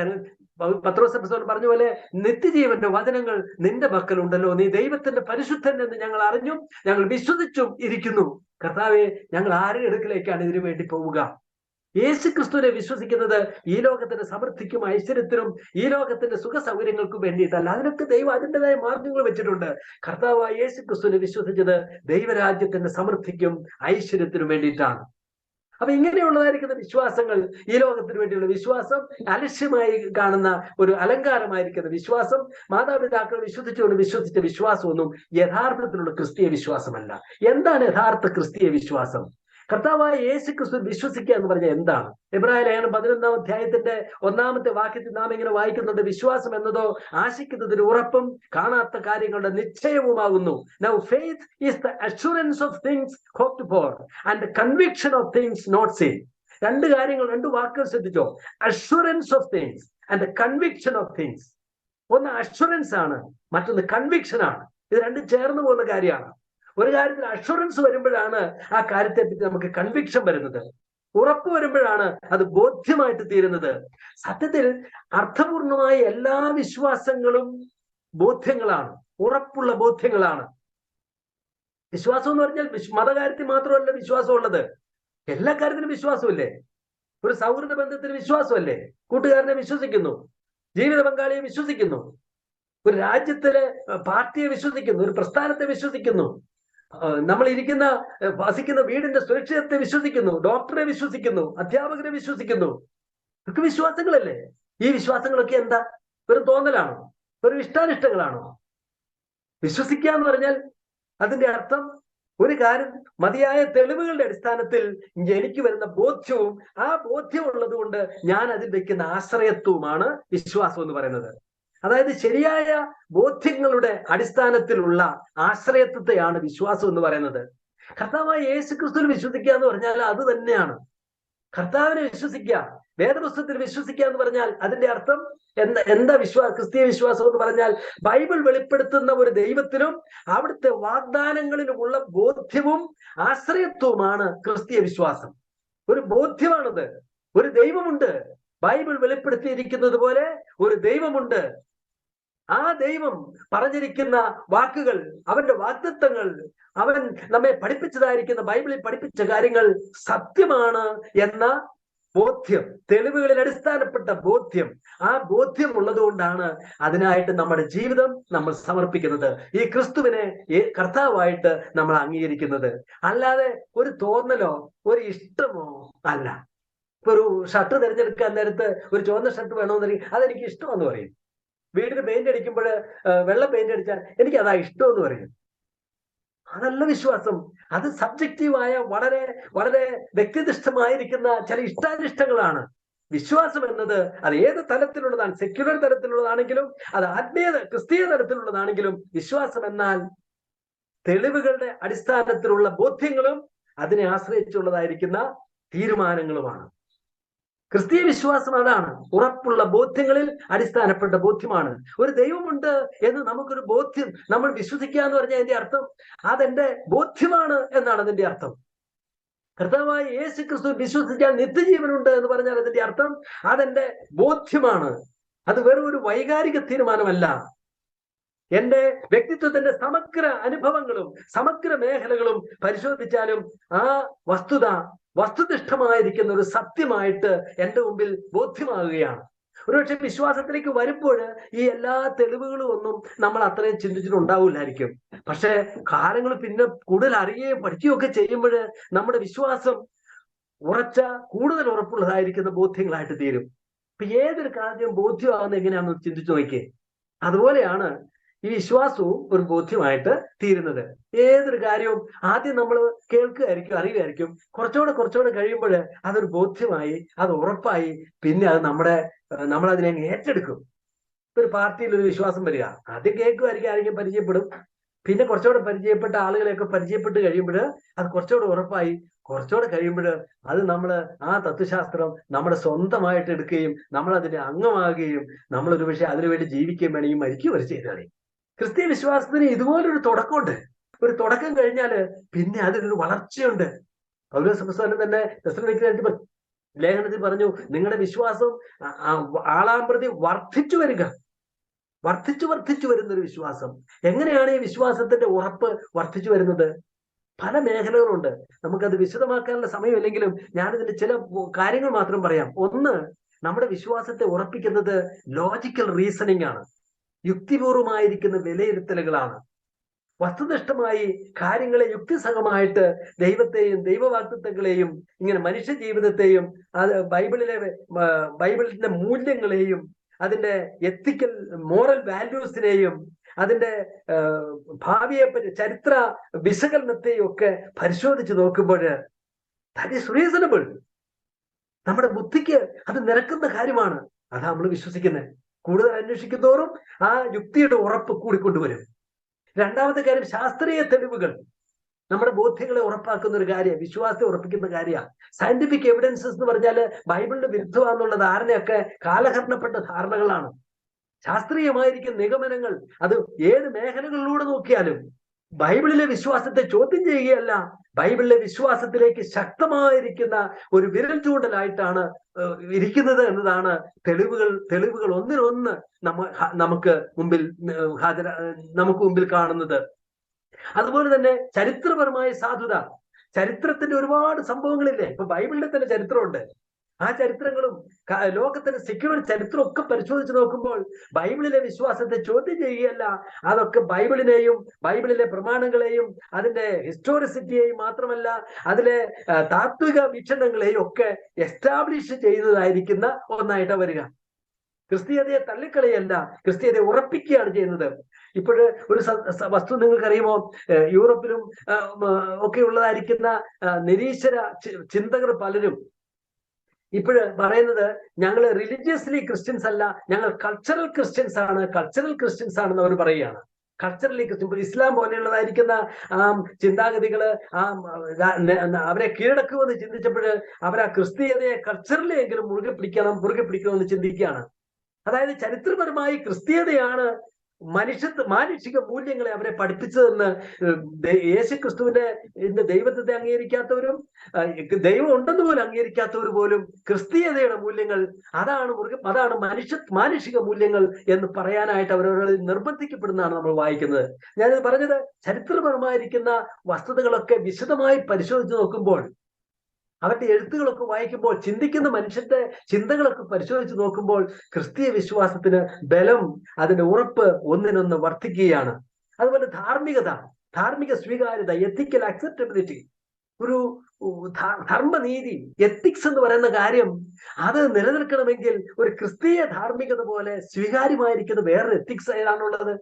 പത്രോസ് അപ്പോസ്തലൻ പറഞ്ഞ പോലെ നിത്യജീവന്റെ വചനങ്ങൾ നിന്റെ പക്കലുണ്ടല്ലോ, നീ ദൈവത്തിന്റെ പരിശുദ്ധൻ എന്ന് ഞങ്ങൾ അറിഞ്ഞും ഞങ്ങൾ വിശ്വസിച്ചും ഇരിക്കുന്നു. കർത്താവെ, ഞങ്ങൾ ആരുടെ അടുക്കിലേക്കാണ് ഇതിനു വേണ്ടി പോവുക? യേശു ക്രിസ്തുവിനെ വിശ്വസിക്കുന്നത് ഈ ലോകത്തിന്റെ സമൃദ്ധിക്കും ഐശ്വര്യത്തിനും ഈ ലോകത്തിന്റെ സുഖ സൗകര്യങ്ങൾക്കും വേണ്ടിയിട്ടല്ല. അതിനൊക്കെ ദൈവം അതിൻ്റെതായ മാർഗങ്ങൾ വെച്ചിട്ടുണ്ട്. കർത്താവായ യേശു ക്രിസ്തുവിനെ വിശ്വസിച്ചത് ദൈവരാജ്യത്തിന്റെ സമൃദ്ധിക്കും ഐശ്വര്യത്തിനും വേണ്ടിയിട്ടാണ്. അപ്പൊ ഇങ്ങനെയുള്ളതായിരിക്കുന്ന വിശ്വാസങ്ങൾ, ഈ ലോകത്തിന് വേണ്ടിയുള്ള വിശ്വാസം, അലക്ഷ്യമായി കാണുന്ന ഒരു അലങ്കാരമായിരിക്കുന്ന വിശ്വാസം, മാതാപിതാക്കൾ വിശ്വസിച്ചുകൊണ്ട് വിശ്വസിച്ച വിശ്വാസമൊന്നും യഥാർത്ഥത്തിലുള്ള ക്രിസ്തീയ വിശ്വാസമല്ല. എന്താണ് യഥാർത്ഥ ക്രിസ്തീയ വിശ്വാസം? കർത്താവായ യേശു ക്രിസ്തു വിശ്വസിക്കുക എന്ന് പറഞ്ഞാൽ എന്താണ്? എബ്രായ ലേഖനം 11-ാം അധ്യായത്തിന്റെ 1-ാമത്തെ വാക്യത്തിൽ നാം ഇങ്ങനെ വായിക്കുന്നുണ്ട്, വിശ്വാസം എന്നതോ ആശിക്കുന്നതിന് ഉറപ്പും കാണാത്ത കാര്യങ്ങളുടെ നിശ്ചയവുമാകുന്നു. Now faith is the assurance of things hoped for and the conviction of things not seen. രണ്ട് കാര്യങ്ങൾ, രണ്ട് വാക്കുകൾ ശ്രദ്ധിച്ചോ. Assurance of things and the conviction of things. ഒന്ന് അഷുറൻസ് ആണ്, മറ്റൊന്ന് കൺവിക്ഷൻ ആണ്. ഇത് രണ്ടും ചേർന്ന് പോകുന്ന കാര്യമാണ്. ഒരു കാര്യത്തിൽ അഷുറൻസ് വരുമ്പോഴാണ് ആ കാര്യത്തെ പറ്റി നമുക്ക് കൺവിക്ഷൻ വരുന്നത്. ഉറപ്പ് വരുമ്പോഴാണ് അത് ബോധ്യമായിട്ട് തീരുന്നത്. സത്യത്തിൽ അർത്ഥപൂർണമായ എല്ലാ വിശ്വാസങ്ങളും ബോധ്യങ്ങളാണ്, ഉറപ്പുള്ള ബോധ്യങ്ങളാണ്. വിശ്വാസം എന്ന് പറഞ്ഞാൽ മതകാര്യത്തിൽ മാത്രമല്ല വിശ്വാസമുള്ളത്, എല്ലാ കാര്യത്തിനും വിശ്വാസമില്ലേ? ഒരു സൗഹൃദ ബന്ധത്തിന് വിശ്വാസമല്ലേ? കൂട്ടുകാരനെ വിശ്വസിക്കുന്നു, ജീവിത പങ്കാളിയെ വിശ്വസിക്കുന്നു, ഒരു രാജ്യത്തിലെ പാർട്ടിയെ വിശ്വസിക്കുന്നു, ഒരു പ്രസ്ഥാനത്തെ വിശ്വസിക്കുന്നു, നമ്മൾ വസിക്കുന്ന വീടിന്റെ സുരക്ഷിതത്തെ വിശ്വസിക്കുന്നു, ഡോക്ടറെ വിശ്വസിക്കുന്നു, അധ്യാപകരെ വിശ്വസിക്കുന്നു. ഇതൊക്കെ വിശ്വാസങ്ങളല്ലേ? ഈ വിശ്വാസങ്ങളൊക്കെ എന്താ? ഒരു തോന്നലാണോ? ഒരു ഇഷ്ടാനിഷ്ടങ്ങളാണോ? വിശ്വസിക്കുക എന്ന് പറഞ്ഞാൽ അതിന്റെ അർത്ഥം ഒരു കാര്യം മതിയായ തെളിവുകളുടെ അടിസ്ഥാനത്തിൽ എനിക്ക് വരുന്ന ബോധ്യവും ആ ബോധ്യം ഉള്ളത് കൊണ്ട് ഞാൻ അതിൽ വെക്കുന്ന ആശ്രയത്വവുമാണ് വിശ്വാസം എന്ന് പറയുന്നത്. അതായത് ശരിയായ ബോധ്യങ്ങളുടെ അടിസ്ഥാനത്തിലുള്ള ആശ്രയത്വത്തെയാണ് വിശ്വാസം എന്ന് പറയുന്നത്. കർത്താവായ യേശു ക്രിസ്തുവിൽ വിശ്വസിക്കുക എന്ന് പറഞ്ഞാൽ അത് തന്നെയാണ്. കർത്താവിനെ വിശ്വസിക്കുക, വേദപുസ്തകത്തിൽ വിശ്വസിക്കുക എന്ന് പറഞ്ഞാൽ അതിന്റെ അർത്ഥം എന്താ? ക്രിസ്തീയ വിശ്വാസം എന്ന് പറഞ്ഞാൽ ബൈബിൾ വെളിപ്പെടുത്തുന്ന ഒരു ദൈവത്തിനും അവിടുത്തെ വാഗ്ദാനങ്ങളിലുമുള്ള ബോധ്യവും ആശ്രയത്വവുമാണ് ക്രിസ്തീയ വിശ്വാസം. ഒരു ബോധ്യമാണത്. ഒരു ദൈവമുണ്ട്, ബൈബിൾ വെളിപ്പെടുത്തിയിരിക്കുന്നത് പോലെ ഒരു ദൈവമുണ്ട്. ആ ദൈവം പറഞ്ഞിരിക്കുന്ന വാക്കുകൾ, അവന്റെ വാഗ്ദത്തങ്ങൾ, അവൻ നമ്മെ പഠിപ്പിച്ചതായിരിക്കുന്ന ബൈബിളിൽ പഠിപ്പിച്ച കാര്യങ്ങൾ സത്യമാണ് എന്ന ബോധ്യം, തെളിവുകളിൽ അടിസ്ഥാനപ്പെട്ട ബോധ്യം. ആ ബോധ്യം ഉള്ളത് കൊണ്ടാണ് അതിനായിട്ട് നമ്മുടെ ജീവിതം നമ്മൾ സമർപ്പിക്കുന്നത്, ഈ ക്രിസ്തുവിനെ കർത്താവായിട്ട് നമ്മൾ അംഗീകരിക്കുന്നത്. അല്ലാതെ ഒരു തോന്നലോ ഒരു ഇഷ്ടമോ അല്ല. ഇപ്പൊ ഒരു ഷർട്ട് തിരഞ്ഞെടുക്കാൻ നേരത്ത് ഒരു ചുവന്ന ഷർട്ട് വേണമെന്നുണ്ടെങ്കിൽ അതെനിക്ക് ഇഷ്ടമെന്ന് പറയും. വീടിന് പെയിന്റ് അടിക്കുമ്പോൾ വെള്ള പെയിന്റ് അടിച്ചാൽ എനിക്ക് അതാ ഇഷ്ടമെന്ന് പറയും. അതല്ല വിശ്വാസം. അത് സബ്ജക്റ്റീവായ വളരെ വളരെ വ്യക്തിനിഷ്ഠമായിരിക്കുന്ന ചില ഇഷ്ടാനിഷ്ടങ്ങളാണ്. വിശ്വാസം എന്നത് അത് ഏത് തലത്തിലുള്ളതാണ്, സെക്യുലർ തലത്തിലുള്ളതാണെങ്കിലും അത് ആത്മീയ ക്രിസ്തീയ തലത്തിലുള്ളതാണെങ്കിലും വിശ്വാസം എന്നാൽ തെളിവുകളുടെ അടിസ്ഥാനത്തിലുള്ള ബോധ്യങ്ങളും അതിനെ ആശ്രയിച്ചുള്ളതായിരിക്കുന്ന തീരുമാനങ്ങളുമാണ്. ക്രിസ്തീയ വിശ്വാസം അതാണ്, ഉറപ്പുള്ള ബോധ്യങ്ങളിൽ അടിസ്ഥാനപ്പെട്ട ബോധ്യമാണ്. ഒരു ദൈവമുണ്ട് എന്ന് നമുക്കൊരു ബോധ്യം, നമ്മൾ വിശ്വസിക്കുക എന്ന് പറഞ്ഞാൽ അതിന്റെ അർത്ഥം അതെന്റെ ബോധ്യമാണ് എന്നാണ് അതിന്റെ അർത്ഥം. കർത്താവായ യേശു ക്രിസ്തു വിശ്വസിച്ചാൽ നിത്യജീവനുണ്ട് എന്ന് പറഞ്ഞാൽ അതിന്റെ അർത്ഥം അതെന്റെ ബോധ്യമാണ്. അത് വെറും ഒരു വൈകാരിക തീരുമാനമല്ല. എന്റെ വ്യക്തിത്വത്തിന്റെ സമഗ്ര അനുഭവങ്ങളും സമഗ്ര മേഖലകളും പരിശോധിച്ചാലും ആ വസ്തുനിഷ്ഠമായിരിക്കുന്ന ഒരു സത്യമായിട്ട് എൻ്റെ മുമ്പിൽ ബോധ്യമാകുകയാണ്. ഒരുപക്ഷെ വിശ്വാസത്തിലേക്ക് വരുമ്പോൾ ഈ എല്ലാ തെളിവുകളും ഒന്നും നമ്മൾ അത്രയും ചിന്തിച്ചിട്ടുണ്ടാവില്ലായിരിക്കും. പക്ഷെ കാലങ്ങൾ പിന്നെ കൂടുതൽ അറിയുകയും പഠിക്കുകയും ഒക്കെ ചെയ്യുമ്പോൾ നമ്മുടെ വിശ്വാസം കൂടുതൽ ഉറപ്പുള്ളതായിരിക്കുന്ന ബോധ്യങ്ങളായിട്ട് തീരും. ഇപ്പൊ ഏതൊരു കാര്യം ബോധ്യമാകുന്ന എങ്ങനെയാണെന്ന് ചിന്തിച്ചു നോക്കിയേ. അതുപോലെയാണ് ഈ വിശ്വാസവും ഒരു ബോധ്യമായിട്ട് തീരുന്നത്. ഏതൊരു കാര്യവും ആദ്യം നമ്മൾ കേൾക്കുകയായിരിക്കും, അറിയുകയായിരിക്കും. കുറച്ചുകൂടെ കഴിയുമ്പോൾ അതൊരു ബോധ്യമായി, അത് ഉറപ്പായി, പിന്നെ അത് നമ്മളതിനെ ഏറ്റെടുക്കും. ഒരു പാർട്ടിയിൽ ഒരു വിശ്വാസം വരിക, ആദ്യം കേൾക്കുമായിരിക്കും, ആരെങ്കിലും പരിചയപ്പെടും, പിന്നെ കുറച്ചുകൂടെ പരിചയപ്പെട്ട ആളുകളെയൊക്കെ പരിചയപ്പെട്ട് കഴിയുമ്പോൾ അത് കുറച്ചുകൂടെ ഉറപ്പായി, കുറച്ചുകൂടെ കഴിയുമ്പോൾ അത് ആ തത്വശാസ്ത്രം നമ്മുടെ സ്വന്തമായിട്ട് എടുക്കുകയും നമ്മൾ അതിന്റെ അംഗമാകുകയും നമ്മളൊരു പക്ഷേ അതിനുവേണ്ടി ജീവിക്കുകയും വേണമെങ്കിൽ മരിക്കുകയും വരെ ചെയ്താണ്. ക്രിസ്തീയ വിശ്വാസത്തിന് ഇതുപോലൊരു തുടക്കമുണ്ട്. ഒരു തുടക്കം കഴിഞ്ഞാൽ പിന്നെ അതിനൊരു വളർച്ചയുണ്ട്. പൗലോസ് തന്നെ ലേഖനത്തിൽ പറഞ്ഞു, നിങ്ങളുടെ വിശ്വാസം ആളാമ്പ്രതി വർദ്ധിച്ചു വരുന്നൊരു വിശ്വാസം. എങ്ങനെയാണ് ഈ വിശ്വാസത്തിന്റെ ഉറപ്പ് വർദ്ധിച്ചു വരുന്നത്? പല മേഖലകളുണ്ട്. നമുക്കത് വിശദമാക്കാനുള്ള സമയമില്ലെങ്കിലും ഞാനിതിന്റെ ചില കാര്യങ്ങൾ മാത്രം പറയാം. ഒന്ന്, നമ്മുടെ വിശ്വാസത്തെ ഉറപ്പിക്കുന്നത് ലോജിക്കൽ റീസണിങ് ആണ്, യുക്തിപൂർവമായിരിക്കുന്ന വിലയിരുത്തലുകളാണ്. വസ്തുനിഷ്ഠമായി കാര്യങ്ങളെ യുക്തിസഹമായിട്ട് ദൈവത്തെയും ദൈവവാഗ്ദത്തങ്ങളെയും ഇങ്ങനെ മനുഷ്യ ജീവിതത്തെയും അത് ബൈബിളിന്റെ മൂല്യങ്ങളെയും അതിന്റെ എത്തിക്കൽ മോറൽ വാല്യൂസിനെയും അതിന്റെ ഭാവിയെ പറ്റി ചരിത്ര വിശകലനത്തെയും ഒക്കെ പരിശോധിച്ച് നോക്കുമ്പോൾ ദാറ്റ് ഈസ് റീസണബിൾ. നമ്മുടെ ബുദ്ധിക്ക് അത് നിരക്കുന്ന കാര്യമാണ്. അതാ നമ്മൾ വിശ്വസിക്കുന്നത്. കൂടുതൽ അന്വേഷിക്കുന്നതോറും ആ യുക്തിയുടെ ഉറപ്പ് കൂടിക്കൊണ്ടുവരും. രണ്ടാമത്തെ കാര്യം, ശാസ്ത്രീയ തെളിവുകൾ നമ്മുടെ ബോധ്യങ്ങളെ ഉറപ്പാക്കുന്ന ഒരു കാര്യം, വിശ്വാസത്തെ ഉറപ്പിക്കുന്ന കാര്യമാണ്. സയന്റിഫിക് എവിഡൻസസ് എന്ന് പറഞ്ഞാൽ ബൈബിളിന്റെ വിരുദ്ധമാണെന്നുള്ള ധാരണയൊക്കെ കാലഹരണപ്പെട്ട ധാരണകളാണ്. ശാസ്ത്രീയമായിരിക്കുന്ന നിഗമനങ്ങൾ അത് ഏത് മേഖലകളിലൂടെ നോക്കിയാലും ബൈബിളിലെ വിശ്വാസത്തെ ചോദ്യം ചെയ്യുകയല്ല, ബൈബിളിലെ വിശ്വാസത്തിലേക്ക് ശക്തമായിരിക്കുന്ന ഒരു വിരൽ ചൂണ്ടലായിട്ടാണ് ഇരിക്കുന്നത് എന്നതാണ് തെളിവുകൾ ഒന്നിനൊന്ന് നമുക്ക് മുമ്പിൽ കാണുന്നത്. അതുപോലെ തന്നെ ചരിത്രപരമായ സാധുത. ചരിത്രത്തിന്റെ ഒരുപാട് സംഭവങ്ങളില്ലേ. ഇപ്പൊ ബൈബിളിലെ തന്നെ ചരിത്രമുണ്ട്. ആ ചരിത്രങ്ങളും ലോകത്തിന്റെ സെക്യുലർ ചരിത്രം ഒക്കെ പരിശോധിച്ച് നോക്കുമ്പോൾ ബൈബിളിലെ വിശ്വാസത്തെ ചോദ്യം ചെയ്യുകയല്ല, അതൊക്കെ ബൈബിളിനെയും ബൈബിളിലെ പ്രമാണങ്ങളെയും അതിന്റെ ഹിസ്റ്റോറിസിറ്റിയെയും മാത്രമല്ല അതിലെ താത്വിക വീക്ഷണങ്ങളെയും ഒക്കെ എസ്റ്റാബ്ലിഷ് ചെയ്യുന്നതായിരിക്കുന്ന ഒന്നായിട്ട് വരിക. ക്രിസ്തീയതയെ തള്ളിക്കളയല്ല, ക്രിസ്തീയതയെ ഉറപ്പിക്കുകയാണ് ചെയ്യുന്നത്. ഇപ്പോഴ് ഒരു വസ്തു നിങ്ങൾക്കറിയുമോ, യൂറോപ്പിലും ഒക്കെ ഉള്ളതായിരിക്കുന്ന നിരീശ്വര ചിന്തകർ പലരും ഇപ്പോഴ് പറയുന്നത് ഞങ്ങൾ റിലീജിയസ്ലി ക്രിസ്ത്യൻസ് അല്ല, ഞങ്ങൾ കൾച്ചറൽ ക്രിസ്ത്യൻസ് ആണെന്ന് അവർ പറയുകയാണ്. കൾച്ചറലി ക്രിസ്ത്യൻ, ഇസ്ലാം പോലെയുള്ളതായിരിക്കുന്ന ചിന്താഗതികള് അവരെ കീഴടക്കുമെന്ന് ചിന്തിച്ചപ്പോൾ അവർ ആ ക്രിസ്തീയതയെ കൾച്ചറലി എങ്കിലും മുറുകെ പിടിക്കണമെന്ന് ചിന്തിക്കുകയാണ്. അതായത് ചരിത്രപരമായി ക്രിസ്തീയതയാണ് മാനുഷിക മൂല്യങ്ങളെ അവരെ പഠിപ്പിച്ചതെന്ന് യേശുക്രിസ്തുവിന്റെ ദൈവത്വത്തെ അംഗീകരിക്കാത്തവരും ദൈവം ഉണ്ടെന്ന് പോലും അംഗീകരിക്കാത്തവർ പോലും ക്രിസ്തീയതയുടെ മൂല്യങ്ങൾ അതാണ് മാനുഷിക മൂല്യങ്ങൾ എന്ന് പറയാനായിട്ട് അവരോട് നിർബന്ധിക്കപ്പെടുന്നതാണ് നമ്മൾ വായിക്കുന്നത്. ഞാനിത് പറഞ്ഞത് ചരിത്രപരമായിരിക്കുന്ന വസ്തുതകളൊക്കെ വിശദമായി പരിശോധിച്ച് നോക്കുമ്പോൾ, അവരുടെ എഴുത്തുകളൊക്കെ വായിക്കുമ്പോൾ, ചിന്തിക്കുന്ന മനുഷ്യന്റെ ചിന്തകളൊക്കെ പരിശോധിച്ച് നോക്കുമ്പോൾ ക്രിസ്തീയ വിശ്വാസത്തിന് ബലം, അതിന്റെ ഉറപ്പ് ഒന്നിനൊന്ന് വർദ്ധിക്കുകയാണ്. അതുപോലെ ധാർമ്മിക സ്വീകാര്യത, എത്തിക്കൽ അക്സെപ്റ്റബിലിറ്റി, ഒരു ധർമ്മനീതി, എത്തിക്സ് എന്ന് പറയുന്ന കാര്യം അത് നിലനിൽക്കണമെങ്കിൽ ഒരു ക്രിസ്തീയ ധാർമ്മികത പോലെ സ്വീകാര്യമായിരിക്കുന്ന വേറൊരു എത്തിക്സ് ഏതാണുള്ളത്?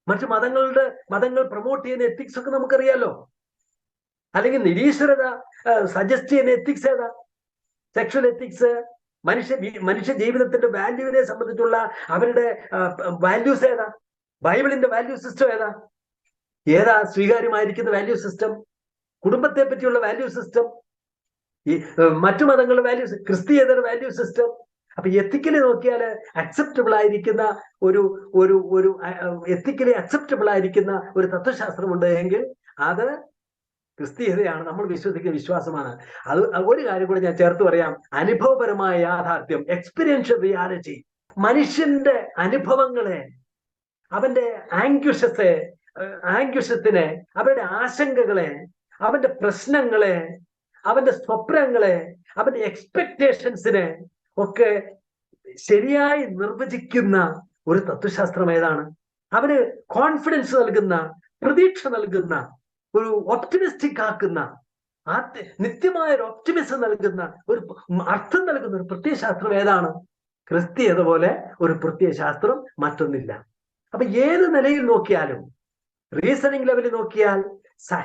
മറ്റു മതങ്ങൾ പ്രൊമോട്ട് ചെയ്യുന്ന എത്തിക്സ് ഒക്കെ നമുക്കറിയാലോ. അല്ലെങ്കിൽ നിരീശ്വരത സജസ്റ്റ് ചെയ്യുന്ന എത്തിക്സ് ഏതാ? സെക്ഷൽ എത്തിക്സ്, മനുഷ്യ ജീവിതത്തിന്റെ വാല്യൂവിനെ സംബന്ധിച്ചുള്ള അവരുടെ വാല്യൂസ് ഏതാ? ബൈബിളിന്റെ വാല്യൂ സിസ്റ്റം ഏതാ സ്വീകാര്യമായിരിക്കുന്ന വാല്യൂ സിസ്റ്റം? കുടുംബത്തെ പറ്റിയുള്ള വാല്യൂ സിസ്റ്റം, ഈ മറ്റു മതങ്ങളുടെ വാല്യൂസ്, ക്രിസ്തീയതയുടെ വാല്യൂ സിസ്റ്റം. അപ്പൊ എത്തിക്കലി നോക്കിയാൽ അക്സെപ്റ്റബിൾ ആയിരിക്കുന്ന ഒരു എത്തിക്കലി അക്സെപ്റ്റബിൾ ആയിരിക്കുന്ന ഒരു തത്വശാസ്ത്രമുണ്ട് എങ്കിൽ അത് ക്രിസ്തീയതയാണ്, നമ്മൾ വിശ്വസിക്കുന്ന വിശ്വാസമാണ്. അത് ഒരു കാര്യം കൂടെ ഞാൻ ചേർത്ത് പറയാം, അനുഭവപരമായ യാഥാർത്ഥ്യം, എക്സ്പീരിയൻഷ്യൽ റിയാലിറ്റി. മനുഷ്യന്റെ അനുഭവങ്ങളെ, അവന്റെ ആങ്ക്യുഷത്തിനെ, അവരുടെ ആശങ്കകളെ, അവന്റെ പ്രശ്നങ്ങളെ, അവന്റെ സ്വപ്നങ്ങളെ, അവന്റെ എക്സ്പെക്ടേഷൻസിനെ ഒക്കെ ശരിയായി നിർവചിക്കുന്ന ഒരു തത്വശാസ്ത്രം ഏതാണ്? അവന് കോൺഫിഡൻസ് നൽകുന്ന, പ്രതീക്ഷ നൽകുന്ന, ഒരു ഒപ്റ്റിമിസ്റ്റിക് ആക്കുന്ന, നിത്യമായ ഒരു ഒപ്റ്റിമിസം നൽകുന്ന, ഒരു അർത്ഥം നൽകുന്ന ഒരു പ്രത്യയശാസ്ത്രം ഏതാണ്? ക്രിസ്തീയത പോലെ ഒരു പ്രത്യയശാസ്ത്രം മറ്റൊന്നില്ല. അപ്പൊ ഏത് നിലയിൽ നോക്കിയാലും, റീസണിങ് ലെവലിൽ നോക്കിയാൽ,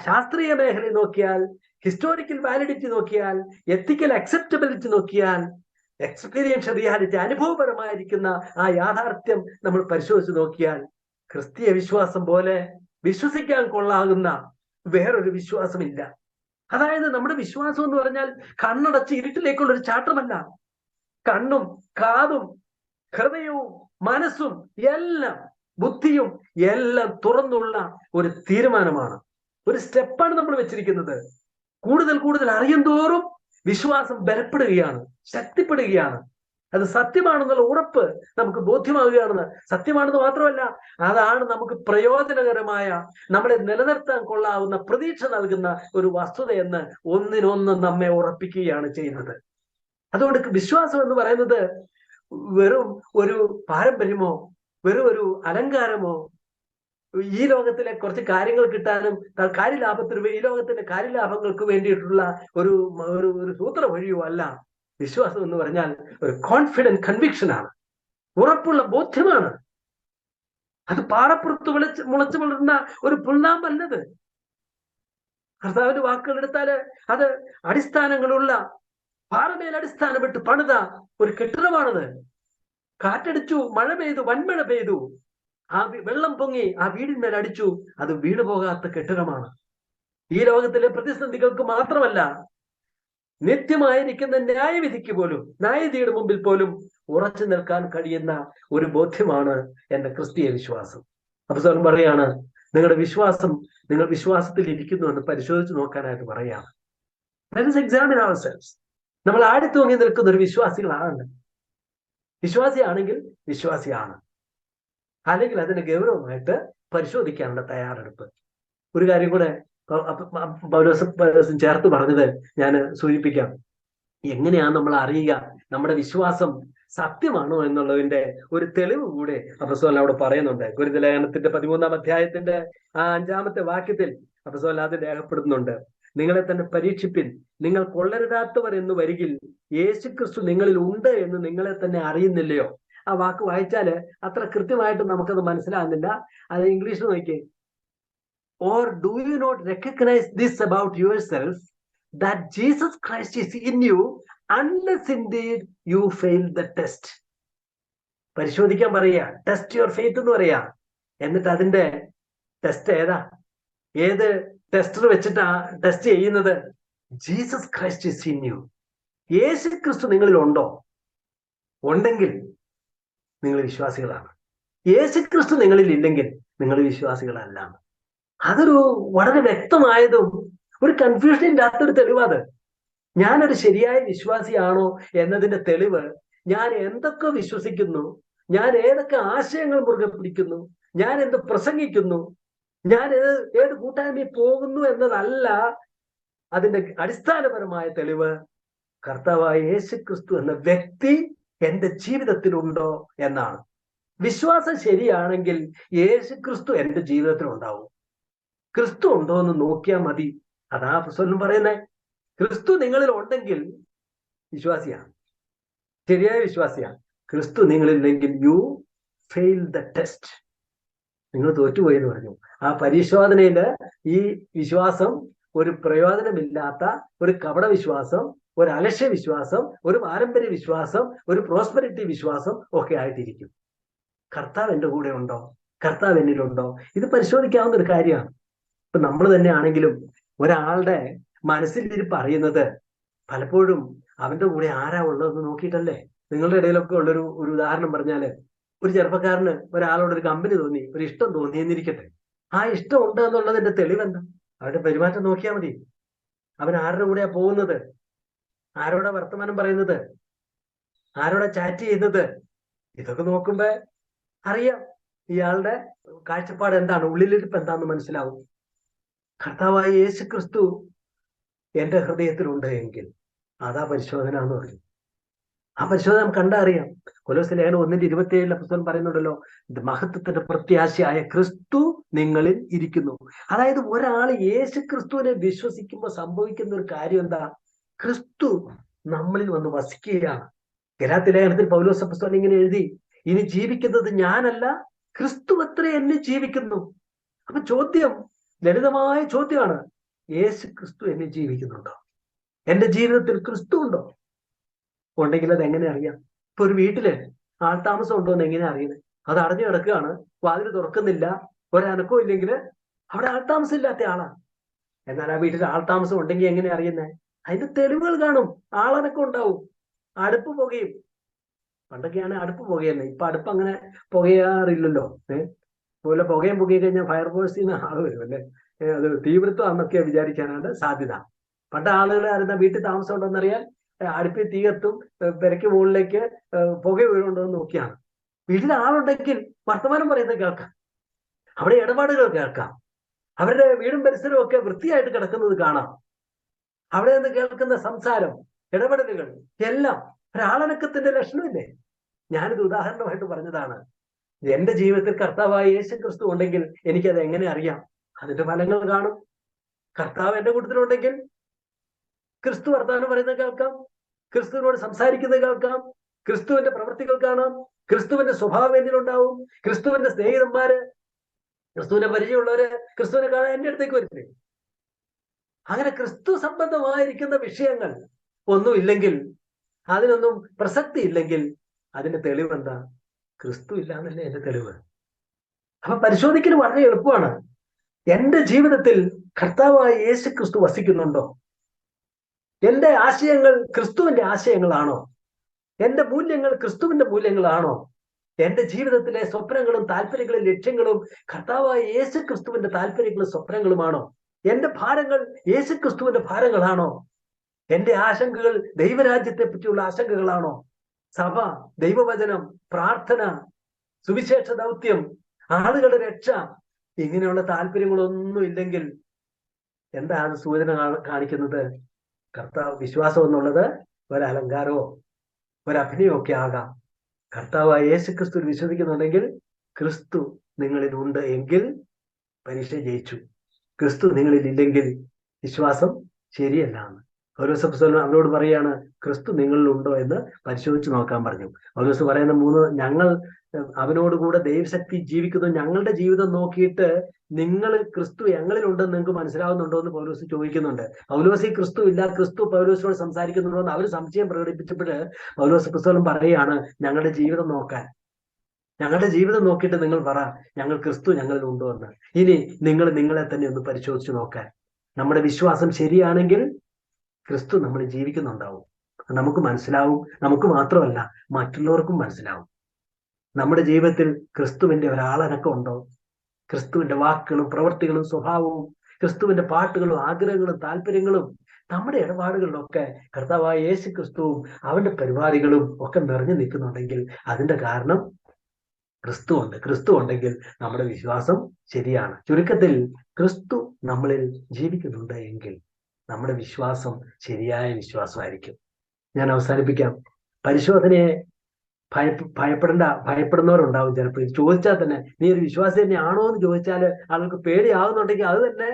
ശാസ്ത്രീയ മേഖലയിൽ നോക്കിയാൽ, ഹിസ്റ്റോറിക്കൽ വാലിഡിറ്റി നോക്കിയാൽ, എത്തിക്കൽ അക്സെപ്റ്റബിലിറ്റി നോക്കിയാൽ, എക്സ്പീരിയൻഷ്യൽ റിയാലിറ്റി, അനുഭവപരമായിരിക്കുന്ന ആ യാഥാർത്ഥ്യം നമ്മൾ പരിശോധിച്ച് നോക്കിയാൽ, ക്രിസ്തീയ വിശ്വാസം പോലെ വിശ്വസിക്കാൻ കൊള്ളാകുന്ന വേറൊരു വിശ്വാസമില്ല. അതായത് നമ്മുടെ വിശ്വാസം എന്ന് പറഞ്ഞാൽ കണ്ണടച്ച് ഇരുട്ടിലേക്കുള്ള ഒരു ചാട്ടമല്ല. കണ്ണും കാതും ഹൃദയവും മനസ്സും എല്ലാം, ബുദ്ധിയും എല്ലാം തുറന്നുള്ള ഒരു തീരുമാനമാണ്, ഒരു സ്റ്റെപ്പാണ് നമ്മൾ വെച്ചിരിക്കുന്നത്. കൂടുതൽ അറിയും തോറും വിശ്വാസം ബലപ്പെടുകയാണ്, ശക്തിപ്പെടുകയാണ്. അത് സത്യമാണെന്നുള്ള ഉറപ്പ് നമുക്ക് ബോധ്യമാവുകയാണെന്ന്. സത്യമാണെന്ന് മാത്രമല്ല, അതാണ് നമുക്ക് പ്രയോജനകരമായ, നമ്മളെ നിലനിർത്താൻ കൊള്ളാവുന്ന, പ്രതീക്ഷ നൽകുന്ന ഒരു വസ്തുതയെന്ന് ഒന്നിനൊന്ന് നമ്മെ ഉറപ്പിക്കുകയാണ് ചെയ്യുന്നത്. അതുകൊണ്ട് വിശ്വാസം എന്ന് പറയുന്നത് വെറും ഒരു പാരമ്പര്യമോ വെറും ഒരു അലങ്കാരമോ, ഈ ലോകത്തിലെ കുറച്ച് കാര്യങ്ങൾ കിട്ടാനും കാര്യലാഭത്തിന്, ഈ ലോകത്തിന്റെ കാര്യലാഭങ്ങൾക്ക് വേണ്ടിയിട്ടുള്ള ഒരു സൂത്ര വഴിയോ അല്ല. വിശ്വാസം എന്ന് പറഞ്ഞാൽ ഒരു കോൺഫിഡന്റ് കൺവിക്ഷൻ ആണ്, ഉറപ്പുള്ള ബോധ്യമാണ്. അത് പാറപ്പുറത്ത് മുളച്ചു വളർന്ന ഒരു പുൽനാമ്പല്ലത്. കർത്താവിന്റെ വാക്കുകൾ എടുത്താല് അത് അടിസ്ഥാനങ്ങളുള്ള പാറമേൽ അടിസ്ഥാനമിട്ട് പണിത ഒരു കെട്ടിടമാണത്. കാറ്റടിച്ചു, മഴ പെയ്തു, വൻമഴ പെയ്തു, ആ വെള്ളം പൊങ്ങി ആ വീടിന്മേൽ അടിച്ചു, അത് വീണു പോകാത്ത കെട്ടിടമാണ്. ഈ ലോകത്തിലെ പ്രതിസന്ധികൾക്ക് മാത്രമല്ല, നിത്യമായിരിക്കുന്ന ന്യായവിധിക്ക് പോലും, ന്യായവിധിയുടെ മുമ്പിൽ പോലും ഉറച്ചു നിൽക്കാൻ കഴിയുന്ന ഒരു ബോധ്യമാണ് എന്റെ ക്രിസ്തീയ വിശ്വാസം. അപ്പോസ്തലൻ പറയാണ്, നിങ്ങളുടെ വിശ്വാസം, നിങ്ങൾ വിശ്വാസത്തിൽ ഇരിക്കുന്നു എന്ന് പരിശോധിച്ച് നോക്കാനായിട്ട് പറയാണ്. Let us examine ourselves. നമ്മൾ ആടിത്തൂങ്ങി നിൽക്കുന്ന ഒരു വിശ്വാസികളാണ്. വിശ്വാസിയാണെങ്കിൽ വിശ്വാസിയാണ്, അല്ലെങ്കിൽ അതിനെ ഗൗരവമായിട്ട് പരിശോധിക്കാനുള്ള തയ്യാറെടുപ്പ്. ഒരു കാര്യം കൂടെ പൗലോസും ചേർത്ത് പറഞ്ഞത് ഞാൻ സൂചിപ്പിക്കാം. എങ്ങനെയാണ് നമ്മൾ അറിയുക നമ്മുടെ വിശ്വാസം സത്യമാണോ എന്നുള്ളതിന്റെ ഒരു തെളിവ് കൂടെ അപ്പോസ്തലൻ അവിടെ പറയുന്നുണ്ട്. കൊരിന്ത്യർ ലേഖനത്തിന്റെ 13-ാം അധ്യായത്തിന്റെ 5-ാമത്തെ വാക്യത്തിൽ അപ്പോസ്തലൻ അത് രേഖപ്പെടുത്തുന്നുണ്ട്. നിങ്ങളെ തന്നെ പരീക്ഷിപ്പിൻ, നിങ്ങൾ കൊള്ളരുതാത്തവർ എന്ന് വരികിൽ യേശുക്രിസ്തു നിങ്ങളിൽ ഉണ്ട് എന്ന് നിങ്ങളെ തന്നെ അറിയുന്നില്ലയോ? ആ വാക്ക് വായിച്ചാല് അത്ര കൃത്യമായിട്ട് നമുക്കത് മനസ്സിലാകുന്നില്ല. അത് ഇംഗ്ലീഷിൽ നോക്കിയേ. Or do you not recognize this about yourself, that Jesus Christ is in you, unless indeed you fail the test? പരിശോധിക്കാൻ പറയാ, ടെസ്റ്റ് യുവർ ഫെയ്ത്ത് എന്ന് പറയാ. എന്നിട്ട് അതിന്റെ ടെസ്റ്റ് ഏതാ? ഏത് ടെസ്റ്റർ വെച്ചിട്ടാ ടെസ്റ്റ് ചെയ്യുന്നത്? Jesus Christ is in you. യേശു ക്രിസ്തു നിങ്ങളിൽ ഉണ്ടോ? ഉണ്ടെങ്കിൽ നിങ്ങൾ വിശ്വാസികളാണ്. യേശു ക്രിസ്തു നിങ്ങളിൽ ഇല്ലെങ്കിൽ നിങ്ങൾ വിശ്വാസികളല്ല. അതൊരു വളരെ വ്യക്തമായതും ഒരു കൺഫ്യൂഷൻ ഇല്ലാത്തൊരു തെളിവാത്. ഞാനൊരു ശരിയായ വിശ്വാസിയാണോ എന്നതിന്റെ തെളിവ് ഞാൻ എന്തൊക്കെ വിശ്വസിക്കുന്നു, ഞാൻ ഏതൊക്കെ ആശയങ്ങൾ മുറുകെ പിടിക്കുന്നു, ഞാൻ എന്ത് പ്രസംഗിക്കുന്നു, ഞാൻ ഏത് കൂട്ടായ്മയിൽ പോകുന്നു എന്നതല്ല. അതിന്റെ അടിസ്ഥാനപരമായ തെളിവ് കർത്താവായ യേശു ക്രിസ്തു എന്ന വ്യക്തി എന്റെ ജീവിതത്തിലുണ്ടോ എന്നാണ്. വിശ്വാസം ശരിയാണെങ്കിൽ യേശു ക്രിസ്തു എന്റെ ജീവിതത്തിൽ ഉണ്ടാവും. ക്രിസ്തു ഉണ്ടോ എന്ന് നോക്കിയാൽ മതി. അതാ അപ്പോസ്തലൻ പറയുന്നത്. ക്രിസ്തു നിങ്ങളിൽ ഉണ്ടെങ്കിൽ വിശ്വാസിയാണ്, ശരിയായ വിശ്വാസിയാണ്. ക്രിസ്തു നിങ്ങളില്ലെങ്കിൽ യു ഫെയിൽ ദ ടെസ്റ്റ്, നിങ്ങൾ തോറ്റുപോയി എന്ന് പറഞ്ഞു. ആ പരിശോധനയില് ഈ വിശ്വാസം ഒരു പ്രയോജനമില്ലാത്ത ഒരു കപട വിശ്വാസം, ഒരു അലക്ഷ്യ വിശ്വാസം, ഒരു പാരമ്പര്യ വിശ്വാസം, ഒരു പ്രോസ്പെരിറ്റി വിശ്വാസം ഒക്കെ ആയിട്ടിരിക്കും. കർത്താവ് എൻ്റെ കൂടെ ഉണ്ടോ? കർത്താവ് എന്നിലുണ്ടോ? ഇത് പരിശോധിക്കാവുന്ന ഒരു കാര്യമാണ്. ഇപ്പൊ നമ്മൾ തന്നെ ആണെങ്കിലും ഒരാളുടെ മനസ്സിലിരിപ്പ് അറിയുന്നത് പലപ്പോഴും അവന്റെ കൂടെ ആരാ ഉള്ളതെന്ന് നോക്കിയിട്ടല്ലേ. നിങ്ങളുടെ ഇടയിലൊക്കെ ഉള്ളൊരു ഉദാഹരണം പറഞ്ഞാല്, ഒരു ചെറുപ്പക്കാരന് ഒരാളോട് ഒരു കമ്പനി തോന്നി, ഒരു ഇഷ്ടം തോന്നി എന്നിരിക്കട്ടെ. ആ ഇഷ്ടം ഉണ്ട് എന്നുള്ളതിന്റെ തെളിവെന്താ? അവരുടെ പെരുമാറ്റം നോക്കിയാൽ മതി. അവൻ ആരുടെ കൂടെയാ പോകുന്നത്, ആരോടാ വർത്തമാനം പറയുന്നത്, ആരോടാ ചാറ്റ് ചെയ്യുന്നത്, ഇതൊക്കെ നോക്കുമ്പോ അറിയാം ഇയാളുടെ കാഴ്ചപ്പാട് എന്താണ്, ഉള്ളിലിരിപ്പ് എന്താണെന്ന് മനസ്സിലാവും. കർത്താവായ യേശു ക്രിസ്തു എന്റെ ഹൃദയത്തിലുണ്ട് എങ്കിൽ അതാ പരിശോധന എന്ന് പറയും. ആ പരിശോധന നമുക്ക് കണ്ടറിയാം. കൊലോസ്യർ ലേഖനം 1:27 പുസ്തകം പറയുന്നുണ്ടല്ലോ, മഹത്വത്തിന്റെ പ്രത്യാശയായ ക്രിസ്തു നിങ്ങളിൽ ഇരിക്കുന്നു. അതായത് ഒരാൾ യേശു ക്രിസ്തുവിനെ വിശ്വസിക്കുമ്പോൾ സംഭവിക്കുന്ന ഒരു കാര്യം എന്താ? ക്രിസ്തു നമ്മളിൽ വന്ന് വസിക്കുകയാണ്. ഗലാത്യ ലേഖനത്തിൽ പൗലോസ് അപ്പോസ്തലൻ ഇങ്ങനെ എഴുതി, ഇനി ജീവിക്കുന്നത് ഞാനല്ല, ക്രിസ്തു അത്രേ എന്നെ ജീവിക്കുന്നു. അപ്പൊ ചോദ്യം, ലളിതമായ ചോദ്യമാണ്, യേശു ക്രിസ്തു എന്നെ ജീവിക്കുന്നുണ്ടോ? എന്റെ ജീവിതത്തിൽ ക്രിസ്തു ഉണ്ടോ? ഉണ്ടെങ്കിൽ അത് എങ്ങനെ അറിയാം? ഇപ്പൊ ഒരു വീട്ടില് ആൾതാമസം ഉണ്ടോ എന്ന് എങ്ങനെ അറിയുന്നത്? അത് അടഞ്ഞു കിടക്കുകയാണ്, വാതിൽ തുറക്കുന്നില്ല, ഒരനക്കവും ഇല്ലെങ്കിൽ അവിടെ ആൾതാമസം ഇല്ലാത്ത ആളാണ്. എന്നാൽ ആ വീട്ടിൽ ആൾതാമസം ഉണ്ടെങ്കിൽ എങ്ങനെ അറിയുന്നേ? അതിന്റെ തെളിവുകൾ കാണും, ആളനക്കം ഉണ്ടാവും, അടുപ്പ് പുകയും. പണ്ടൊക്കെയാണ് അടുപ്പ് പുകയുന്നത്, ഇപ്പൊ അടുപ്പ് അങ്ങനെ പുകയാറില്ലല്ലോ. അതുപോലെ പുകയും പുകയി കഴിഞ്ഞാൽ ഫയർഫോഴ്സിൽ നിന്ന് ആള് വരും അല്ലേ, അത് തീവ്രത്വം എന്നൊക്കെ വിചാരിക്കാനാണ് സാധ്യത. പണ്ട് ആളുകൾ ആയിരുന്ന വീട്ടിൽ താമസം ഉണ്ടോന്നറിയാൻ അടുപ്പിൽ തീ കത്തും, പെരയ്ക്ക് മുകളിലേക്ക് പുക വീഴുണ്ടോ എന്ന് നോക്കിയാണ്. വീട്ടിൽ ആളുണ്ടെങ്കിൽ വർത്തമാനം പറയുന്നത് കേൾക്കാം, അവിടെ ഇടപാടുകൾ കേൾക്കാം, അവരുടെ വീടും പരിസരവും ഒക്കെ വൃത്തിയായിട്ട് കിടക്കുന്നത് കാണാം. അവിടെ നിന്ന് കേൾക്കുന്ന സംസാരം, ഇടപെടലുകൾ എല്ലാം ഒരാളനക്കത്തിന്റെ ലക്ഷണമില്ലേ? ഞാനിത് ഉദാഹരണമായിട്ട് പറഞ്ഞതാണ്. എന്റെ ജീവിതത്തിൽ കർത്താവായ യേശു ക്രിസ്തു ഉണ്ടെങ്കിൽ എനിക്കത് എങ്ങനെ അറിയാം? അതിന്റെ ഫലങ്ങൾ കാണും. കർത്താവ് എന്റെ കൂട്ടത്തിലുണ്ടെങ്കിൽ ക്രിസ്തു വർത്തമാനം പറയുന്നത് കേൾക്കാം, ക്രിസ്തുവിനോട് സംസാരിക്കുന്നത് കേൾക്കാം, ക്രിസ്തുവിന്റെ പ്രവൃത്തികൾ കാണാം, ക്രിസ്തുവിന്റെ സ്വഭാവം എന്നിലുണ്ടാവും, ക്രിസ്തുവിന്റെ സ്നേഹിതന്മാര്, ക്രിസ്തുവിനെ പരിചയമുള്ളവര് ക്രിസ്തുവിനെ കാണാൻ എന്റെ അടുത്തേക്ക് വരില്ലേ? അങ്ങനെ ക്രിസ്തു സംബന്ധമായിരിക്കുന്ന വിഷയങ്ങൾ ഒന്നുമില്ലെങ്കിൽ, അതിനൊന്നും പ്രസക്തി ഇല്ലെങ്കിൽ, അതിന്റെ തെളിവെന്താ? ക്രിസ്തു ഇല്ല എന്നല്ലേ എന്റെ തെളിവ്. അപ്പൊ പരിശോധിക്കൽ വളരെ എളുപ്പമാണ്. എന്റെ ജീവിതത്തിൽ കർത്താവായ യേശു ക്രിസ്തു വസിക്കുന്നുണ്ടോ? എന്റെ ആശയങ്ങൾ ക്രിസ്തുവിന്റെ ആശയങ്ങളാണോ? എന്റെ മൂല്യങ്ങൾ ക്രിസ്തുവിന്റെ മൂല്യങ്ങളാണോ? എന്റെ ജീവിതത്തിലെ സ്വപ്നങ്ങളും താല്പര്യങ്ങളും ലക്ഷ്യങ്ങളും കർത്താവായ യേശു ക്രിസ്തുവിന്റെ താല്പര്യങ്ങളും സ്വപ്നങ്ങളുമാണോ? എന്റെ ഭാരങ്ങൾ യേശു ക്രിസ്തുവിന്റെ ഭാരങ്ങളാണോ? എന്റെ ആശങ്കകൾ ദൈവരാജ്യത്തെ പറ്റിയുള്ള ആശങ്കകളാണോ? സഭ, ദൈവവചനം, പ്രാർത്ഥന, സുവിശേഷ ദൗത്യം, ആളുകളുടെ രക്ഷ, ഇങ്ങനെയുള്ള താല്പര്യങ്ങളൊന്നും ഇല്ലെങ്കിൽ എന്താ അത് സൂചന കാണിക്കുന്നത്? കർത്താവ് വിശ്വാസം എന്നുള്ളത് ഒരലങ്കാരമോ ഒരഭിനയമോ ഒക്കെ ആകാം. കർത്താവായ യേശു ക്രിസ്തു വിശ്വസിക്കുന്നുണ്ടെങ്കിൽ, ക്രിസ്തു നിങ്ങളിൽ ഉണ്ട് എങ്കിൽ പരീക്ഷ ജയിച്ചു. ക്രിസ്തു നിങ്ങളിൽ ഇല്ലെങ്കിൽ വിശ്വാസം ശരിയല്ല എന്ന് പൗലോസ് അപ്പോസ്തലൻ അവരോട് പറയാണ്, ക്രിസ്തു നിങ്ങളിൽ ഉണ്ടോ എന്ന് പരിശോധിച്ച് നോക്കാൻ പറഞ്ഞു. പൗലോസ് പറയുന്ന ഞങ്ങൾ അവനോടുകൂടെ ദൈവശക്തി ജീവിക്കുന്നു, ഞങ്ങളുടെ ജീവിതം നോക്കിയിട്ട് നിങ്ങൾ ക്രിസ്തു ഞങ്ങളിൽ ഉണ്ടെന്ന് നിങ്ങൾക്ക് മനസ്സിലാവുന്നുണ്ടോ എന്ന് പൗലോസ് ചോദിക്കുന്നുണ്ട്. പൗലോസ് ഈ ക്രിസ്തു ഇല്ല, ക്രിസ്തു പൗലോസിനോട് സംസാരിക്കുന്നുണ്ടോ എന്ന് അവർ സംശയം പ്രകടിപ്പിച്ചപ്പോൾ പൗലോസ് അപ്പോസ്തലൻ പറയാണ്, ഞങ്ങളുടെ ജീവിതം നോക്കാൻ, ഞങ്ങളുടെ ജീവിതം നോക്കിയിട്ട് നിങ്ങൾ പറ ഞങ്ങൾ ക്രിസ്തു ഞങ്ങളിൽ ഉണ്ടോ എന്ന്. ഇനി നിങ്ങൾ നിങ്ങളെ തന്നെ ഒന്ന് പരിശോധിച്ച് നോക്കാൻ. നമ്മുടെ വിശ്വാസം ശരിയാണെങ്കിൽ ക്രിസ്തു നമ്മൾ ജീവിക്കുന്നുണ്ടാവും, നമുക്ക് മനസ്സിലാവും. നമുക്ക് മാത്രമല്ല, മറ്റുള്ളവർക്കും മനസ്സിലാവും. നമ്മുടെ ജീവിതത്തിൽ ക്രിസ്തുവിന്റെ ഒരാളനക്കം ഉണ്ടോ? ക്രിസ്തുവിന്റെ വാക്കുകളും പ്രവൃത്തികളും സ്വഭാവവും, ക്രിസ്തുവിന്റെ പാട്ടുകളും ആഗ്രഹങ്ങളും താല്പര്യങ്ങളും, നമ്മുടെ ഇടപാടുകളിലൊക്കെ കർത്താവായ യേശു ക്രിസ്തുവും അവന്റെ പരിപാടികളും ഒക്കെ നിറഞ്ഞു നിൽക്കുന്നുണ്ടെങ്കിൽ അതിന്റെ കാരണം ക്രിസ്തു ഉണ്ട്. ക്രിസ്തു ഉണ്ടെങ്കിൽ നമ്മുടെ വിശ്വാസം ശരിയാണ്. ചുരുക്കത്തിൽ ക്രിസ്തു നമ്മളിൽ ജീവിക്കുന്നുണ്ട് എങ്കിൽ നമ്മുടെ വിശ്വാസം ശരിയായ വിശ്വാസമായിരിക്കും. ഞാൻ അവസാനിപ്പിക്കാം. പരിശോധനയെ ഭയപ്പെടുന്നവരുണ്ടാവും ചിലപ്പോൾ. ഇത് ചോദിച്ചാൽ തന്നെ നീ ഒരു വിശ്വാസി തന്നെയാണോ എന്ന് ചോദിച്ചാൽ ആൾക്ക് പേടിയാവുന്നുണ്ടെങ്കിൽ അത് തന്നെ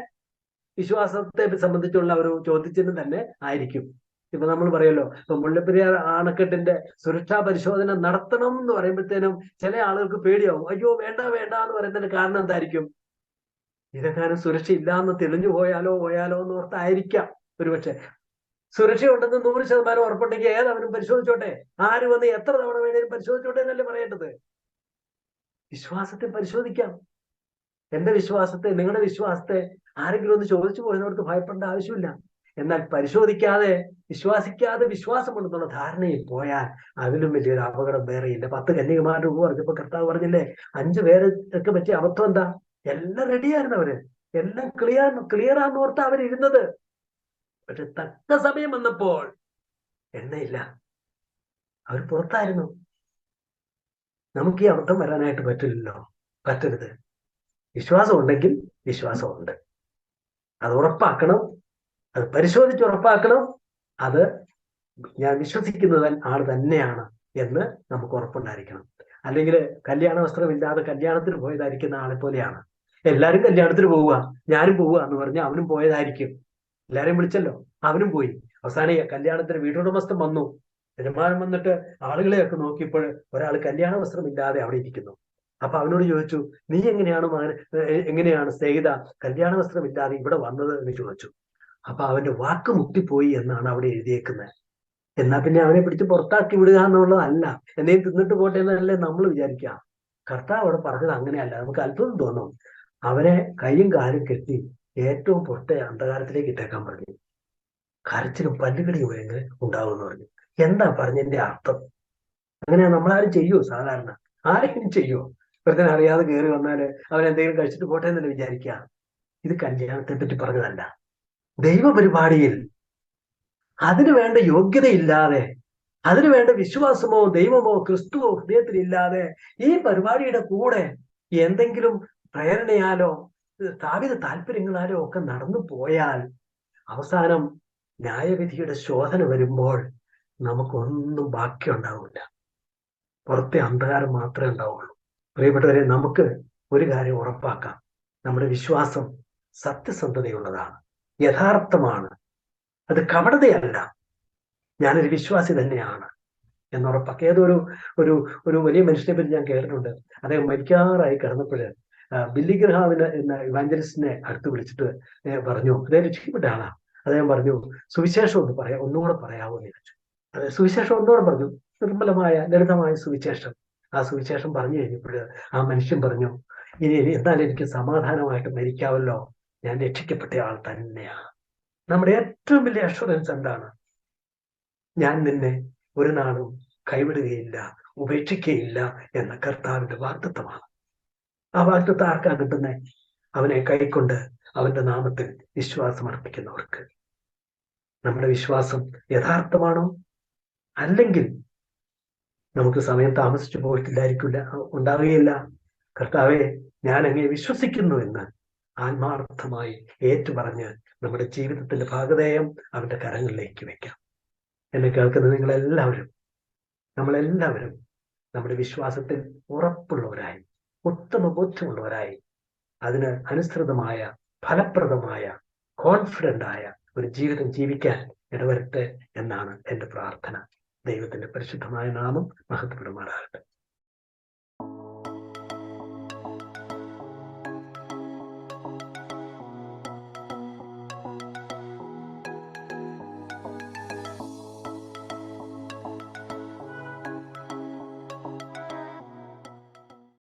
വിശ്വാസത്തെ സംബന്ധിച്ചുള്ള ഒരു ചോദ്യചിഹ്നം തന്നെ ആയിരിക്കും. ഇപ്പൊ നമ്മൾ പറയുമല്ലോ, ഇപ്പൊ മുല്ലപ്പെരിയാർ അണക്കെട്ടിന്റെ സുരക്ഷാ പരിശോധന നടത്തണം എന്ന് പറയുമ്പോഴത്തേനും ചില ആളുകൾക്ക് പേടിയാവും. അയ്യോ വേണ്ട വേണ്ട എന്ന് പറയുന്നതിന്റെ കാരണം എന്തായിരിക്കും? ഇതെങ്ങാനും സുരക്ഷ ഇല്ലാന്ന് തെളിഞ്ഞു പോയാലോ എന്ന് ഓർത്തായിരിക്കാം ഒരുപക്ഷെ. സുരക്ഷയുണ്ടെന്ന് 100% ഉറപ്പുണ്ടെങ്കിൽ ഏതവനും പരിശോധിച്ചോട്ടെ, ആര് വന്ന് എത്ര തവണ വേണേലും പരിശോധിച്ചോട്ടെ എന്നല്ലേ പറയേണ്ടത്. വിശ്വാസത്തെ പരിശോധിക്കാം. എന്റെ വിശ്വാസത്തെ, നിങ്ങളുടെ വിശ്വാസത്തെ ആരെങ്കിലും ഒന്ന് ചോദിച്ചു പോയതിനോട് ഭയപ്പെടേണ്ട ആവശ്യമില്ല. എന്നാൽ പരിശോധിക്കാതെ വിശ്വാസിക്കാതെ വിശ്വാസമുണ്ടെന്നുള്ള ധാരണയിൽ പോയാൽ അതിലും വലിയൊരു അപകടം വേറെയില്ല. 10 കന്യകമാരുടെ രൂപ പറഞ്ഞപ്പോ കർത്താവ് പറഞ്ഞില്ലേ, 5 പേരൊക്കെ പറ്റിയ അബദ്ധം എന്താ? എല്ലാം റെഡിയായിരുന്നു, അവര് എല്ലാം ക്ലിയറാന്ന് ഓർത്താ അവരിരുന്നത്. പക്ഷെ തക്ക സമയം വന്നപ്പോൾ എണ്ണയില്ല, അവർ പുറത്തായിരുന്നു. നമുക്ക് ഈ അബദ്ധം വരാനായിട്ട് പറ്റരുത്. വിശ്വാസം ഉണ്ടെങ്കിൽ വിശ്വാസമുണ്ട്, അത് ഉറപ്പാക്കണം, അത് പരിശോധിച്ച് ഉറപ്പാക്കണം. അത് ഞാൻ വിശ്വസിക്കുന്നത് ആൾ തന്നെയാണ് എന്ന് നമുക്ക് ഉറപ്പുണ്ടായിരിക്കണം. അല്ലെങ്കിൽ കല്യാണ വസ്ത്രമില്ലാതെ കല്യാണത്തിന് പോയതായിരിക്കുന്ന ആളെ പോലെയാണ്. എല്ലാരും കല്യാണത്തിന് പോവുക, ഞാനും പോവുക എന്ന് പറഞ്ഞാൽ അവനും പോയതായിരിക്കും. എല്ലാരെയും വിളിച്ചല്ലോ, അവനും പോയി. അവസാനം കല്യാണത്തിന് വീട്ടുടമസ്ഥൻ വന്നു, യജമാനൻ വന്നിട്ട് ആളുകളെയൊക്കെ നോക്കിയപ്പോൾ ഒരാൾ കല്യാണ വസ്ത്രമില്ലാതെ അവിടെ ഇരിക്കുന്നു. അപ്പൊ അവനോട് ചോദിച്ചു, നീ എങ്ങനെയാണ് സ്നേഹിത കല്യാണ വസ്ത്രമില്ലാതെ ഇവിടെ വന്നത് എന്ന് ചോദിച്ചു. അപ്പൊ അവന്റെ വാക്ക് മുട്ടിപ്പോയി എന്നാണ് അവിടെ എഴുതിയേക്കുന്നത്. എന്നാ പിന്നെ അവനെ പിടിച്ച് പുറത്താക്കി വിടുക എന്നുള്ളതല്ല, എന്തെങ്കിലും തിന്നിട്ട് പോട്ടെ എന്നല്ലേ നമ്മൾ വിചാരിക്കുക. കർത്താവ് അവിടെ പറഞ്ഞത് അങ്ങനെയല്ല. നമുക്ക് അത്ഭുതം തോന്നും. അവനെ കൈയും കാലും കെട്ടി ഏറ്റവും പുറത്തെ അന്ധകാരത്തിലേക്ക് ഇട്ടേക്കാൻ പറഞ്ഞു. കരച്ചിലും പല്ലുകടിയും എങ്ങനെ ഉണ്ടാവുമെന്ന് പറഞ്ഞു. എന്താ പറഞ്ഞതിന്റെ അർത്ഥം? അങ്ങനെ നമ്മളാരും ചെയ്യുമോ? സാധാരണ ആരെങ്കിലും ചെയ്യുമോ? വെറുതെ അറിയാതെ കയറി വന്നാല് അവനെന്തെങ്കിലും കഴിച്ചിട്ട് പോട്ടെ എന്നല്ലേ വിചാരിക്കുക. ഇത് കല്യാണത്തെ പറ്റി പറഞ്ഞതല്ല. ദൈവപരിപാടിയിൽ അതിനു വേണ്ട യോഗ്യതയില്ലാതെ, അതിനു വേണ്ട വിശ്വാസമോ ദൈവമോ ക്രിസ്തുവോ ഹൃദയത്തിലില്ലാതെ ഈ പരിപാടിയുടെ കൂടെ എന്തെങ്കിലും പ്രേരണയാലോ സ്ഥാപിത താല്പര്യങ്ങളാലോ ഒക്കെ നടന്നു പോയാൽ അവസാനം ന്യായവിധിയുടെ ശോധന വരുമ്പോൾ നമുക്കൊന്നും ബാക്കി ഉണ്ടാവില്ല. പുറത്തെ അന്ധകാരം മാത്രമേ ഉണ്ടാവുള്ളൂ. പ്രിയപ്പെട്ടവരെ, നമുക്ക് ഒരു കാര്യം ഉറപ്പാക്കാം, നമ്മുടെ വിശ്വാസം സത്യസന്ധതയുള്ളതാണ്, യഥാർത്ഥമാണ്, അത് കപടതയല്ല. ഞാനൊരു വിശ്വാസി തന്നെയാണ് എന്നുറപ്പാക്കുക. ഏതൊരു ഒരു വലിയ മനുഷ്യനെ പറ്റി ഞാൻ കേട്ടിട്ടുണ്ട്. അദ്ദേഹം മരിക്കാറായി കിടന്നപ്പോൾ ബില്ലി ഗ്രഹാമിന് എന്ന ഇവാഞ്ചലിസ്റ്റിനെ അടുത്ത് വിളിച്ചിട്ട് പറഞ്ഞു, അദ്ദേഹം രക്ഷിക്കപ്പെട്ട ആളാണ്. അദ്ദേഹം പറഞ്ഞു, സുവിശേഷം ഒന്നുകൂടെ പറയാമോ എന്ന് ചോദിച്ചു. സുവിശേഷം ഒന്നുകൂടെ പറഞ്ഞു, നിർമ്മലമായ ലളിതമായ സുവിശേഷം. ആ സുവിശേഷം പറഞ്ഞു കഴിഞ്ഞപ്പോൾ ആ മനുഷ്യൻ പറഞ്ഞു, ഇനി എന്നാൽ എനിക്ക് സമാധാനമായിട്ട് മരിക്കാവല്ലോ, ഞാൻ രക്ഷിക്കപ്പെട്ട ആൾ തന്നെയാണ്. നമ്മുടെ ഏറ്റവും വലിയ അഷുറൻസ് എന്താണ്? ഞാൻ നിന്നെ ഒരു നാളും കൈവിടുകയില്ല, ഉപേക്ഷിക്കുകയില്ല എന്ന കർത്താവിന്റെ വാഗ്ദത്തമാണ്. ആ വാഗ്ദത്തം ആർക്കാ കിട്ടുന്നേ? അവനെ കൈക്കൊണ്ട് അവന്റെ നാമത്തിൽ വിശ്വാസം അർപ്പിക്കുന്നവർക്ക്. നമ്മുടെ വിശ്വാസം യഥാർത്ഥമാണോ? അല്ലെങ്കിൽ നമുക്ക് സമയം താമസിച്ചു ഉണ്ടാവുകയില്ല. കർത്താവെ, ഞാൻ അങ്ങേ വിശ്വസിക്കുന്നു എന്ന് ആത്മാർത്ഥമായി ഏറ്റുപറഞ്ഞ് നമ്മുടെ ജീവിതത്തിന്റെ ഭാഗധേയം അവന്റെ കരങ്ങളിലേക്ക് വെക്കാം. എന്നെ കേൾക്കുന്ന നമ്മളെല്ലാവരും നമ്മുടെ വിശ്വാസത്തിൽ ഉറപ്പുള്ളവരായി, ഉത്തമ ബോധ്യമുള്ളവരായി, അതിന് അനുസൃതമായ ഫലപ്രദമായ കോൺഫിഡന്റ് ആയ ഒരു ജീവിതം ജീവിക്കാൻ ഇടവരട്ടെ എന്നാണ് എൻ്റെ പ്രാർത്ഥന. ദൈവത്തിന്റെ പരിശുദ്ധമായ നാമം മഹത്വപ്പെടുമാറാകട്ടെ.